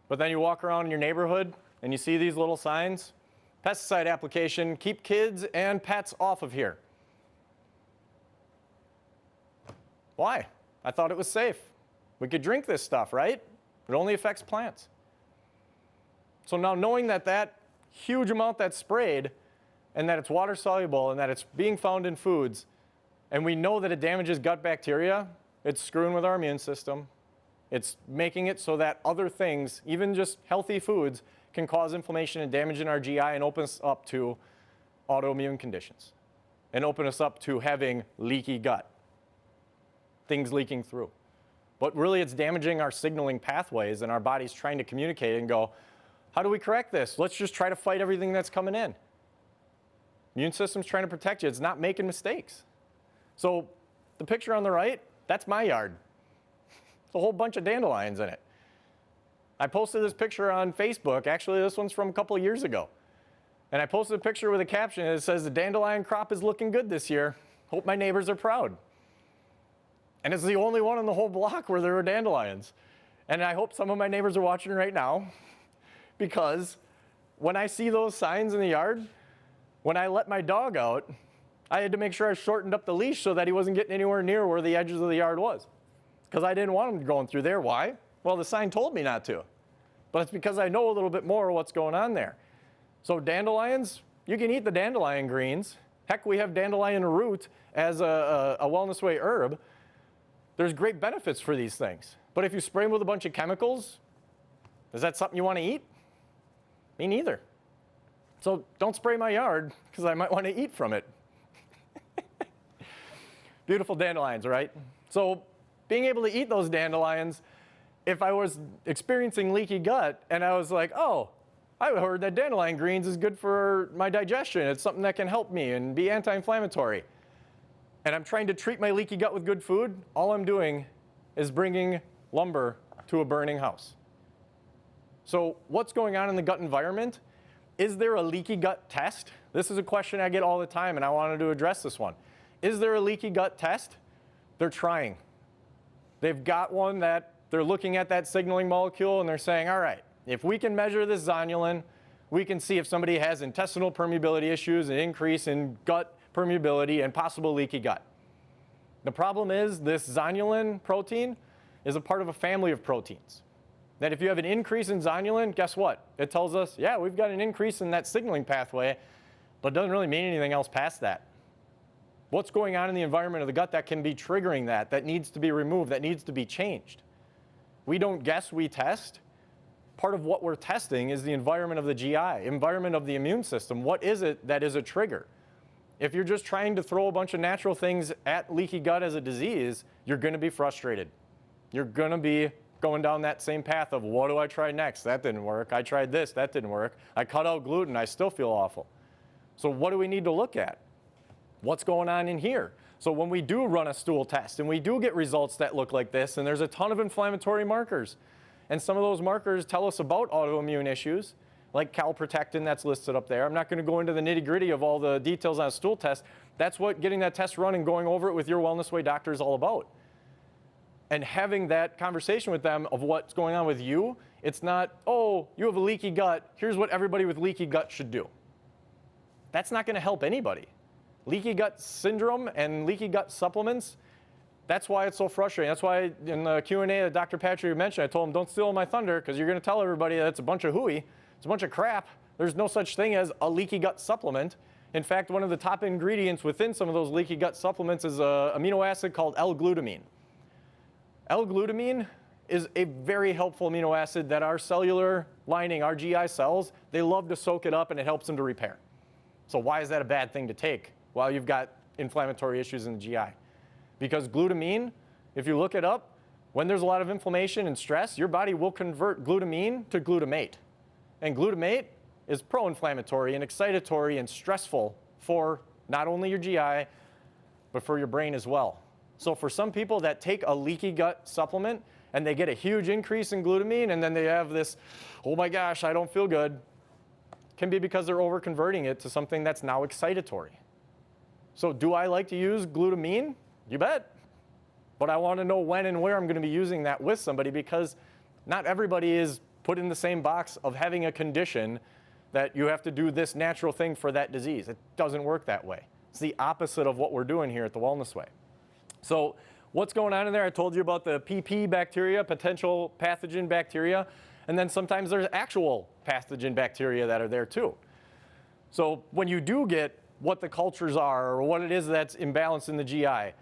But then you walk around in your neighborhood and you see these little signs. Pesticide application, keep kids and pets off of here. Why? I thought it was safe. We could drink this stuff, right? It only affects plants. So now knowing that that huge amount that's sprayed and that it's water soluble and that it's being found in foods, and we know that it damages gut bacteria, it's screwing with our immune system. It's making it so that other things, even just healthy foods, can cause inflammation and damage in our GI and open us up to autoimmune conditions and open us up to having leaky gut, things leaking through. But really it's damaging our signaling pathways and our body's trying to communicate and go, how do we correct this? Let's just try to fight everything that's coming in. Immune system's trying to protect you. It's not making mistakes. So the picture on the right, that's my yard. It's a whole bunch of dandelions in it. I posted this picture on Facebook. Actually, this one's from a couple of years ago. And I posted a picture with a caption that says, the dandelion crop is looking good this year. Hope my neighbors are proud. And it's the only one on the whole block where there were dandelions. And I hope some of my neighbors are watching right now, because when I see those signs in the yard, when I let my dog out, I had to make sure I shortened up the leash so that he wasn't getting anywhere near where the edges of the yard was. Because I didn't want him going through there. Why? Well, the sign told me not to. But it's because I know a little bit more of what's going on there. So dandelions, you can eat the dandelion greens. Heck, we have dandelion root as a Wellness Way herb. There's great benefits for these things. But if you spray them with a bunch of chemicals, is that something you want to eat? Me neither. So don't spray my yard, because I might want to eat from it. Beautiful dandelions, right? So being able to eat those dandelions, if I was experiencing leaky gut and I was like, oh, I heard that dandelion greens is good for my digestion. It's something that can help me and be anti-inflammatory. And I'm trying to treat my leaky gut with good food, all I'm doing is bringing lumber to a burning house. So what's going on in the gut environment? Is there a leaky gut test? This is a question I get all the time, and I wanted to address this one. Is there a leaky gut test? They're trying. They've got one that they're looking at that signaling molecule, and they're saying, all right, if we can measure this zonulin, we can see if somebody has intestinal permeability issues, an increase in gut permeability, and possible leaky gut. The problem is this zonulin protein is a part of a family of proteins. That if you have an increase in zonulin, guess what? It tells us, yeah, we've got an increase in that signaling pathway, but it doesn't really mean anything else past that. What's going on in the environment of the gut that can be triggering that needs to be removed, that needs to be changed? We don't guess, we test. Part of what we're testing is the environment of the GI, environment of the immune system. What is it that is a trigger? If you're just trying to throw a bunch of natural things at leaky gut as a disease, you're going to be frustrated. You're going to be going down that same path of, what do I try next? That didn't work. I tried this, that didn't work. I cut out gluten, I still feel awful. So what do we need to look at? What's going on in here? So when we do run a stool test and we do get results that look like this, and there's a ton of inflammatory markers, and some of those markers tell us about autoimmune issues, like calprotectin that's listed up there. I'm not going to go into the nitty-gritty of all the details on a stool test. That's what getting that test run and going over it with your Wellness Way doctor is all about. And having that conversation with them of what's going on with you, it's not, oh, you have a leaky gut, here's what everybody with leaky gut should do. That's not going to help anybody. Leaky gut syndrome and leaky gut supplements, that's why it's so frustrating. That's why in the Q&A that Dr. Patrick mentioned, I told him, don't steal my thunder, because you're going to tell everybody that it's a bunch of hooey. It's a bunch of crap. There's no such thing as a leaky gut supplement. In fact, one of the top ingredients within some of those leaky gut supplements is an amino acid called L-glutamine. L-glutamine is a very helpful amino acid that our cellular lining, our GI cells, they love to soak it up and it helps them to repair. So why is that a bad thing to take while you've got inflammatory issues in the GI? Because glutamine, if you look it up, when there's a lot of inflammation and stress, your body will convert glutamine to glutamate. And glutamate is pro-inflammatory and excitatory and stressful for not only your GI, but for your brain as well. So for some people that take a leaky gut supplement and they get a huge increase in glutamine and then they have this, oh my gosh, I don't feel good, it can be because they're over-converting it to something that's now excitatory. So do I like to use glutamine? You bet. But I want to know when and where I'm going to be using that with somebody, because not everybody is put in the same box of having a condition that you have to do this natural thing for that disease. It doesn't work that way. It's the opposite of what we're doing here at the Wellness Way. So what's going on in there? I told you about the PP bacteria, potential pathogen bacteria, and then sometimes there's actual pathogen bacteria that are there too. So when you do get what the cultures are or what it is that's imbalanced in the GI,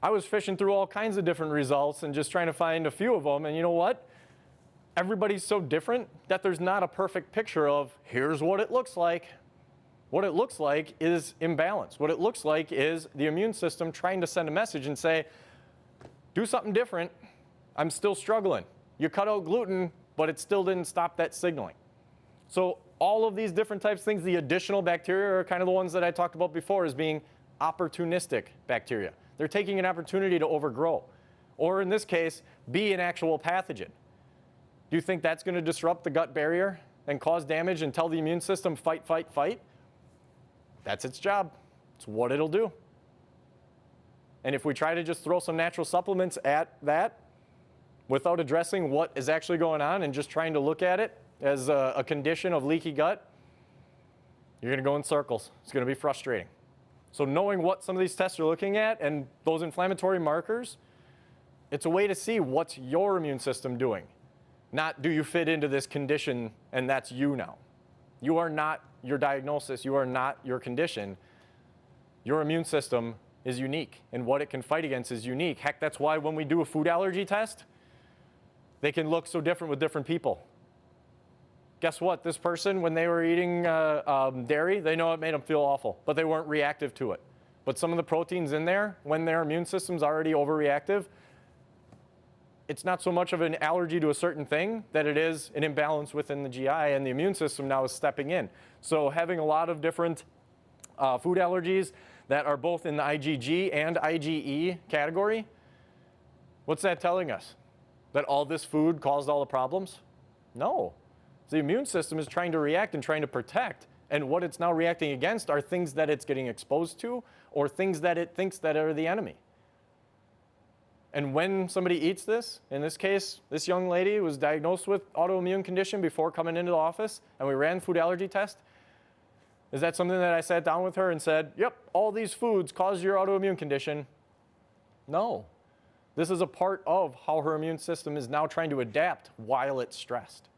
I was fishing through all kinds of different results and just trying to find a few of them, and you know what? Everybody's so different that there's not a perfect picture of here's what it looks like. What it looks like is imbalance. What it looks like is the immune system trying to send a message and say, do something different. I'm still struggling. You cut out gluten, but it still didn't stop that signaling. So all of these different types of things, the additional bacteria are kind of the ones that I talked about before as being opportunistic bacteria. They're taking an opportunity to overgrow, or in this case, be an actual pathogen. Do you think that's going to disrupt the gut barrier and cause damage and tell the immune system fight, fight, fight? That's its job. It's what it'll do. And if we try to just throw some natural supplements at that without addressing what is actually going on and just trying to look at it as a condition of leaky gut, you're going to go in circles. It's going to be frustrating. So knowing what some of these tests are looking at and those inflammatory markers, it's a way to see what's your immune system doing. Not do you fit into this condition and that's you now. You are not your diagnosis. You are not your condition. Your immune system is unique, and what it can fight against is unique. Heck, that's why when we do a food allergy test, they can look so different with different people. Guess what? This person, when they were eating dairy, they know it made them feel awful, but they weren't reactive to it. But some of the proteins in there, when their immune system's already overreactive, it's not so much of an allergy to a certain thing that it is an imbalance within the GI, and the immune system now is stepping in. So having a lot of different food allergies that are both in the IgG and IgE category, what's that telling us? That all this food caused all the problems? No. The immune system is trying to react and trying to protect, and what it's now reacting against are things that it's getting exposed to or things that it thinks that are the enemy. And when somebody eats this, in this case, this young lady was diagnosed with autoimmune condition before coming into the office, and we ran food allergy test. Is that something that I sat down with her and said, yep, all these foods cause your autoimmune condition? No. This is a part of how her immune system is now trying to adapt while it's stressed.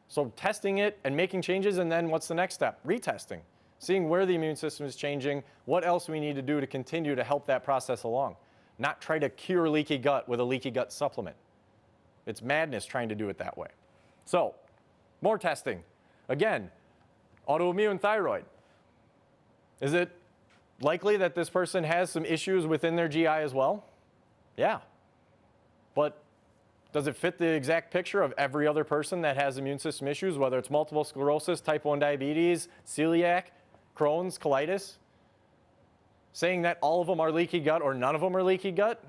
So testing it and making changes, and then what's the next step? Retesting. seeing where the immune system is changing, what else we need to do to continue to help that process along. Not try to cure leaky gut with a leaky gut supplement. It's madness trying to do it that way. So, more testing. Again, autoimmune thyroid. Is it likely that this person has some issues within their GI as well? Yeah. But does it fit the exact picture of every other person that has immune system issues, whether it's multiple sclerosis, type 1 diabetes, celiac, Crohn's, colitis? Saying that all of them are leaky gut or none of them are leaky gut,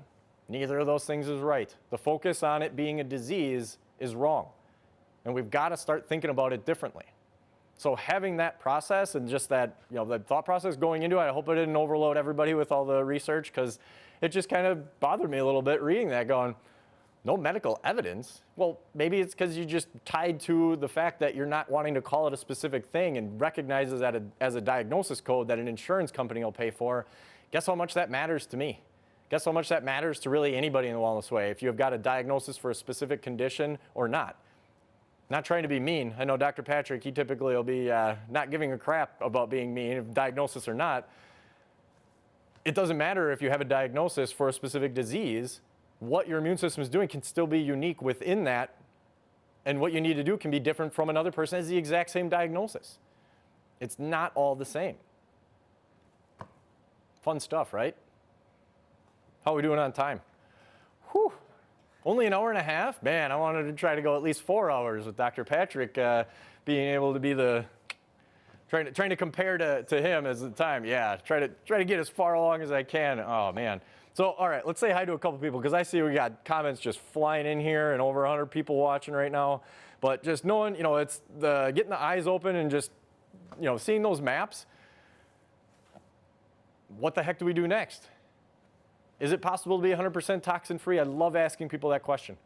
neither of those things is right. The focus on it being a disease is wrong. And we've got to start thinking about it differently. So having that process and just that, that thought process going into it, I hope I didn't overload everybody with all the research, because it just kind of bothered me a little bit reading that, going, no medical evidence. Well, maybe it's because you just tied to the fact that you're not wanting to call it a specific thing and recognizes that as a diagnosis code that an insurance company will pay for. Guess how much that matters to me? Guess how much that matters to really anybody in the wellness way, if you've got a diagnosis for a specific condition or not. Not trying to be mean. I know Dr. Patrick, he typically will be not giving a crap about being mean, diagnosis or not. It doesn't matter if you have a diagnosis for a specific disease. What your immune system is doing can still be unique within that, and what you need to do can be different from another person who has the exact same diagnosis. It's not all the same. Fun stuff, right? How are we doing on time? Whew. Only an hour and a half? Man, I wanted to try to go at least 4 hours with Dr. Patrick being able to be trying to compare to him as the time. Yeah, try to get as far along as I can. Oh, man. So, all right, let's say hi to a couple people, because I see we got comments just flying in here and over 100 people watching right now. But just knowing, it's getting the eyes open and just, seeing those maps. What the heck do we do next? Is it possible to be 100% toxin-free? I love asking people that question,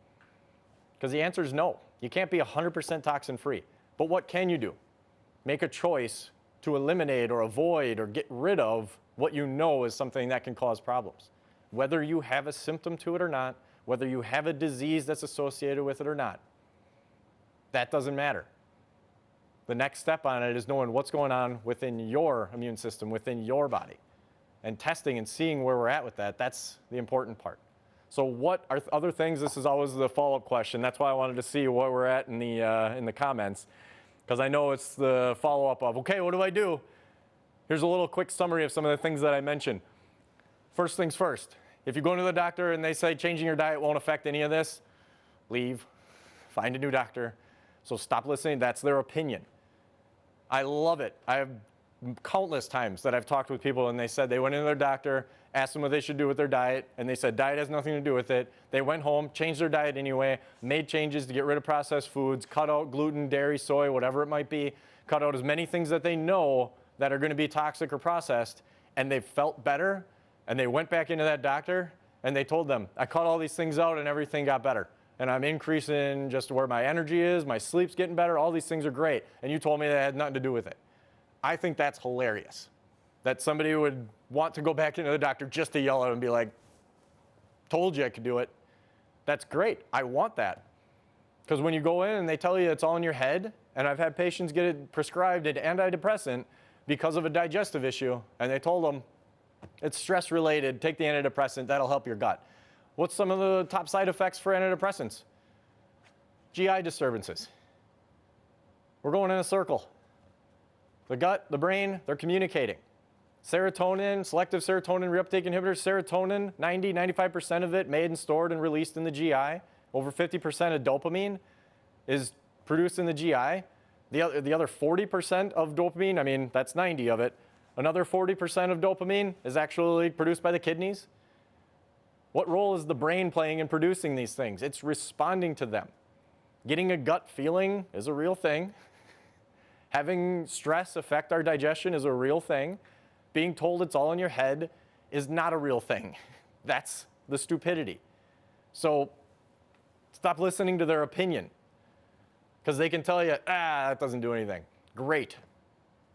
because the answer is no. You can't be 100% toxin-free. But what can you do? Make a choice to eliminate or avoid or get rid of what you know is something that can cause problems. Whether you have a symptom to it or not, whether you have a disease that's associated with it or not, that doesn't matter. The next step on it is knowing what's going on within your immune system, within your body, and testing and seeing where we're at with that. That's the important part. So what are other things? This is always the follow-up question. That's why I wanted to see where we're at in the comments, because I know it's the follow-up of, okay, what do I do? Here's a little quick summary of some of the things that I mentioned. First things first, if you go to the doctor and they say changing your diet won't affect any of this, leave, find a new doctor. So stop listening, that's their opinion. I love it. I have countless times that I've talked with people and they said they went into their doctor, asked them what they should do with their diet, and they said diet has nothing to do with it. They went home, changed their diet anyway, made changes to get rid of processed foods, cut out gluten, dairy, soy, whatever it might be, cut out as many things that they know that are going to be toxic or processed, and they felt better. And they went back into that doctor and they told them, I cut all these things out and everything got better. And I'm increasing just where my energy is, my sleep's getting better, all these things are great. And you told me that had nothing to do with it. I think that's hilarious. That somebody would want to go back into the doctor just to yell at him and be like, told you I could do it. That's great. I want that. Because when you go in and they tell you it's all in your head, and I've had patients get it prescribed an antidepressant because of a digestive issue, and they told them, it's stress related, take the antidepressant, that'll help your gut. What's some of the top side effects for antidepressants? GI disturbances. We're going in a circle. The gut, the brain, they're communicating. Serotonin, selective serotonin reuptake inhibitors, serotonin, 95% of it made and stored and released in the GI. Over 50% of dopamine is produced in the GI. The other 40% of dopamine, that's 90 of it. Another 40% of dopamine is actually produced by the kidneys. What role is the brain playing in producing these things? It's responding to them. Getting a gut feeling is a real thing. Having stress affect our digestion is a real thing. Being told it's all in your head is not a real thing. That's the stupidity. So stop listening to their opinion, because they can tell you, that doesn't do anything. Great.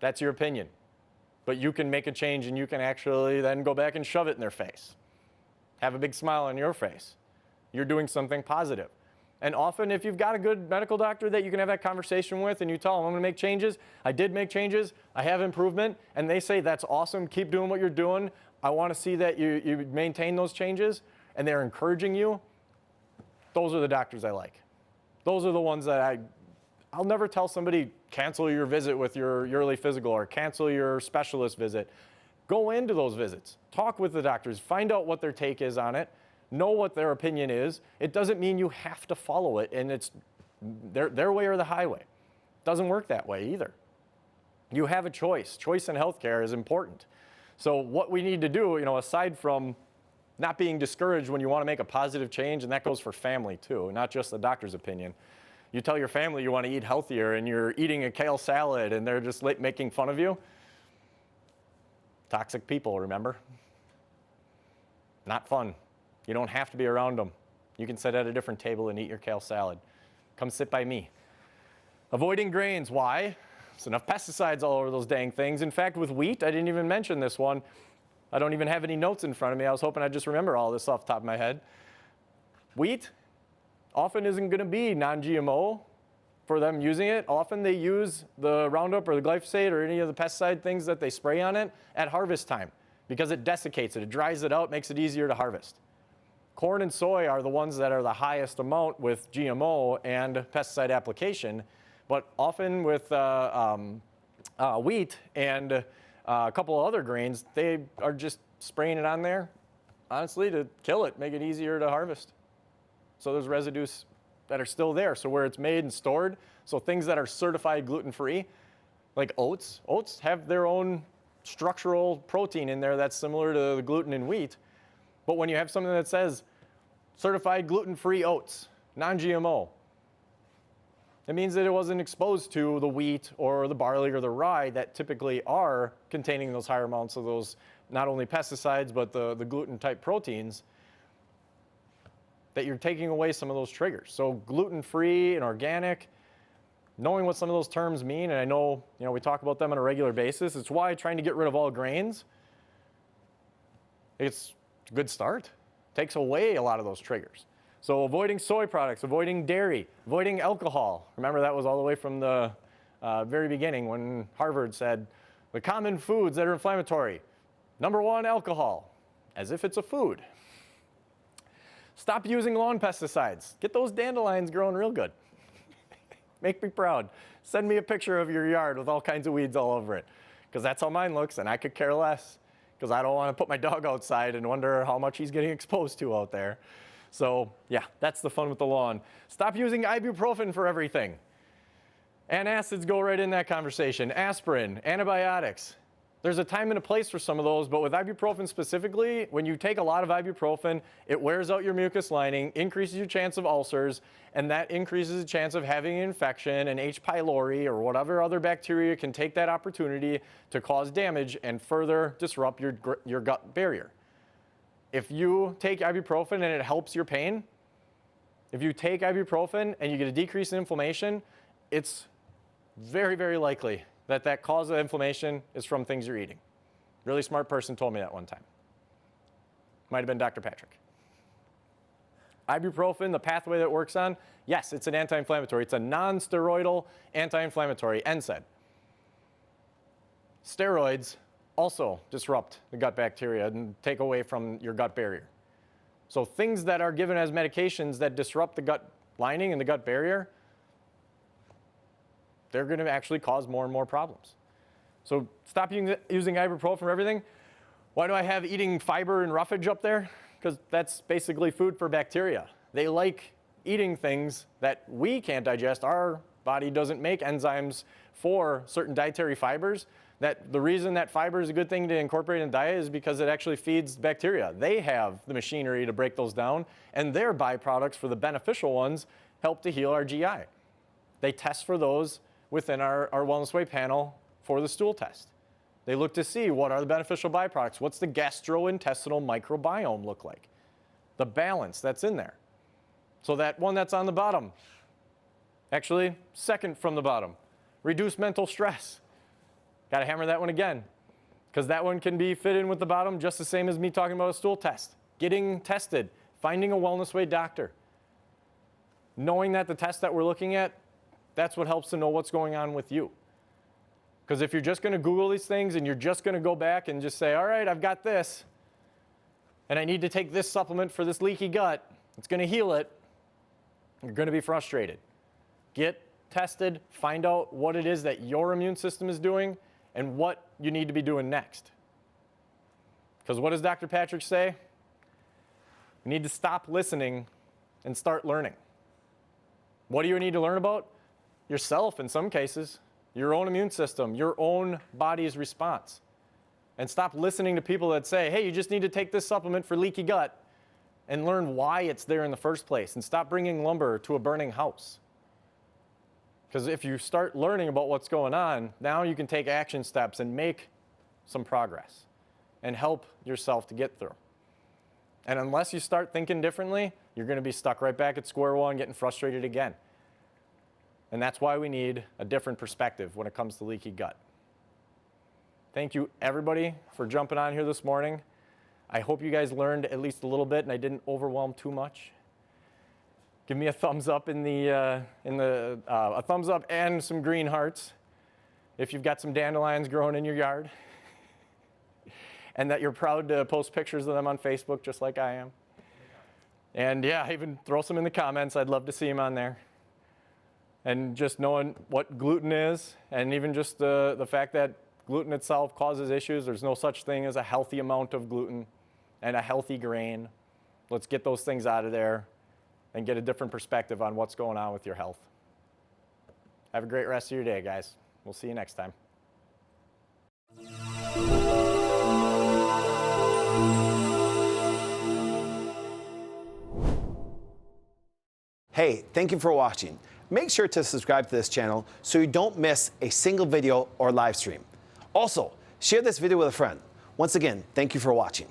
That's your opinion. But you can make a change and you can actually then go back and shove it in their face. Have a big smile on your face. You're doing something positive. And often if you've got a good medical doctor that you can have that conversation with and you tell them, I'm gonna make changes, I did make changes, I have improvement, and they say, that's awesome, keep doing what you're doing, I wanna see that you maintain those changes, and they're encouraging you, those are the doctors I like. Those are the ones that I'll never tell somebody, cancel your visit with your yearly physical or cancel your specialist visit. Go into those visits, talk with the doctors, find out what their take is on it, know what their opinion is. It doesn't mean you have to follow it and it's their way or the highway. It doesn't work that way either. You have a choice. Choice in healthcare is important. So what we need to do, aside from not being discouraged when you want to make a positive change, and that goes for family too, not just the doctor's opinion. You tell your family you want to eat healthier and you're eating a kale salad and they're just making fun of you. Toxic people, remember? Not fun. You don't have to be around them. You can sit at a different table and eat your kale salad. Come sit by me. Avoiding grains, why? There's enough pesticides all over those dang things. In fact, with wheat, I didn't even mention this one. I don't even have any notes in front of me. I was hoping I'd just remember all this off the top of my head. Wheat often isn't going to be non-GMO for them using it. Often they use the Roundup or the glyphosate or any of the pesticide things that they spray on it at harvest time because it desiccates it, it dries it out, makes it easier to harvest. Corn and soy are the ones that are the highest amount with GMO and pesticide application, but often with wheat and a couple of other grains, they are just spraying it on there, honestly, to kill it, make it easier to harvest. So there's residues that are still there. So where it's made and stored, so things that are certified gluten-free, like oats have their own structural protein in there that's similar to the gluten in wheat. But when you have something that says certified gluten-free oats, non-GMO, it means that it wasn't exposed to the wheat or the barley or the rye that typically are containing those higher amounts of those, not only pesticides, but the gluten-type proteins, that you're taking away some of those triggers. So gluten-free and organic, knowing what some of those terms mean, and I know, we talk about them on a regular basis. It's why trying to get rid of all grains, it's a good start. Takes away a lot of those triggers. So avoiding soy products, avoiding dairy, avoiding alcohol. Remember that was all the way from the very beginning when Harvard said the common foods that are inflammatory. Number 1, alcohol, as if it's a food. Stop using lawn pesticides. Get those dandelions growing real good. Make me proud. Send me a picture of your yard with all kinds of weeds all over it, because that's how mine looks, and I could care less, because I don't want to put my dog outside and wonder how much he's getting exposed to out there. So yeah, that's the fun with the lawn. Stop using ibuprofen for everything. Antacids go right in that conversation. Aspirin, antibiotics. There's a time and a place for some of those, but with ibuprofen specifically, when you take a lot of ibuprofen, it wears out your mucus lining, increases your chance of ulcers, and that increases the chance of having an infection, and H. pylori or whatever other bacteria can take that opportunity to cause damage and further disrupt your gut barrier. If you take ibuprofen and it helps your pain, if you take ibuprofen and you get a decrease in inflammation, it's very, very likely that that cause of inflammation is from things you're eating. Really smart person told me that one time. Might have been Dr. Patrick. Ibuprofen, the pathway that it works on, yes, it's an anti-inflammatory. It's a non-steroidal anti-inflammatory, NSAID. Steroids also disrupt the gut bacteria and take away from your gut barrier. So things that are given as medications that disrupt the gut lining and the gut barrier, they're going to actually cause more and more problems. So stop using ibuprofen for everything. Why do I have eating fiber and roughage up there? Because that's basically food for bacteria. They like eating things that we can't digest. Our body doesn't make enzymes for certain dietary fibers. The reason that fiber is a good thing to incorporate in diet is because it actually feeds bacteria. They have the machinery to break those down, and their byproducts for the beneficial ones help to heal our GI. They test for those within our Wellness Way panel for the stool test. They look to see what are the beneficial byproducts. What's the gastrointestinal microbiome look like? The balance that's in there. So that one that's on the bottom, actually second from the bottom, reduce mental stress. Got to hammer that one again, because that one can be fit in with the bottom just the same as me talking about a stool test. Getting tested, finding a Wellness Way doctor. knowing that the test that we're looking at, that's what helps to know what's going on with you. Because if you're just going to Google these things and you're just going to go back and just say, all right, I've got this, and I need to take this supplement for this leaky gut, it's going to heal it, you're going to be frustrated. Get tested, find out what it is that your immune system is doing and what you need to be doing next. Because what does Dr. Patrick say? You need to stop listening and start learning. What do you need to learn about? Yourself in some cases, your own immune system, your own body's response. And stop listening to people that say, hey, you just need to take this supplement for leaky gut, and learn why it's there in the first place. And stop bringing lumber to a burning house. Because if you start learning about what's going on, now you can take action steps and make some progress and help yourself to get through. And unless you start thinking differently, you're going to be stuck right back at square one, getting frustrated again. And that's why we need a different perspective when it comes to leaky gut. Thank you, everybody, for jumping on here this morning. I hope you guys learned at least a little bit and I didn't overwhelm too much. Give me a thumbs up a thumbs up and some green hearts if you've got some dandelions growing in your yard and that you're proud to post pictures of them on Facebook just like I am. And yeah, even throw some in the comments. I'd love to see them on there. And just knowing what gluten is, and even just the fact that gluten itself causes issues. There's no such thing as a healthy amount of gluten and a healthy grain. Let's get those things out of there and get a different perspective on what's going on with your health. Have a great rest of your day, guys. We'll see you next time.
Hey, thank you for watching. Make sure to subscribe to this channel so you don't miss a single video or live stream. Also, share this video with a friend. Once again, thank you for watching.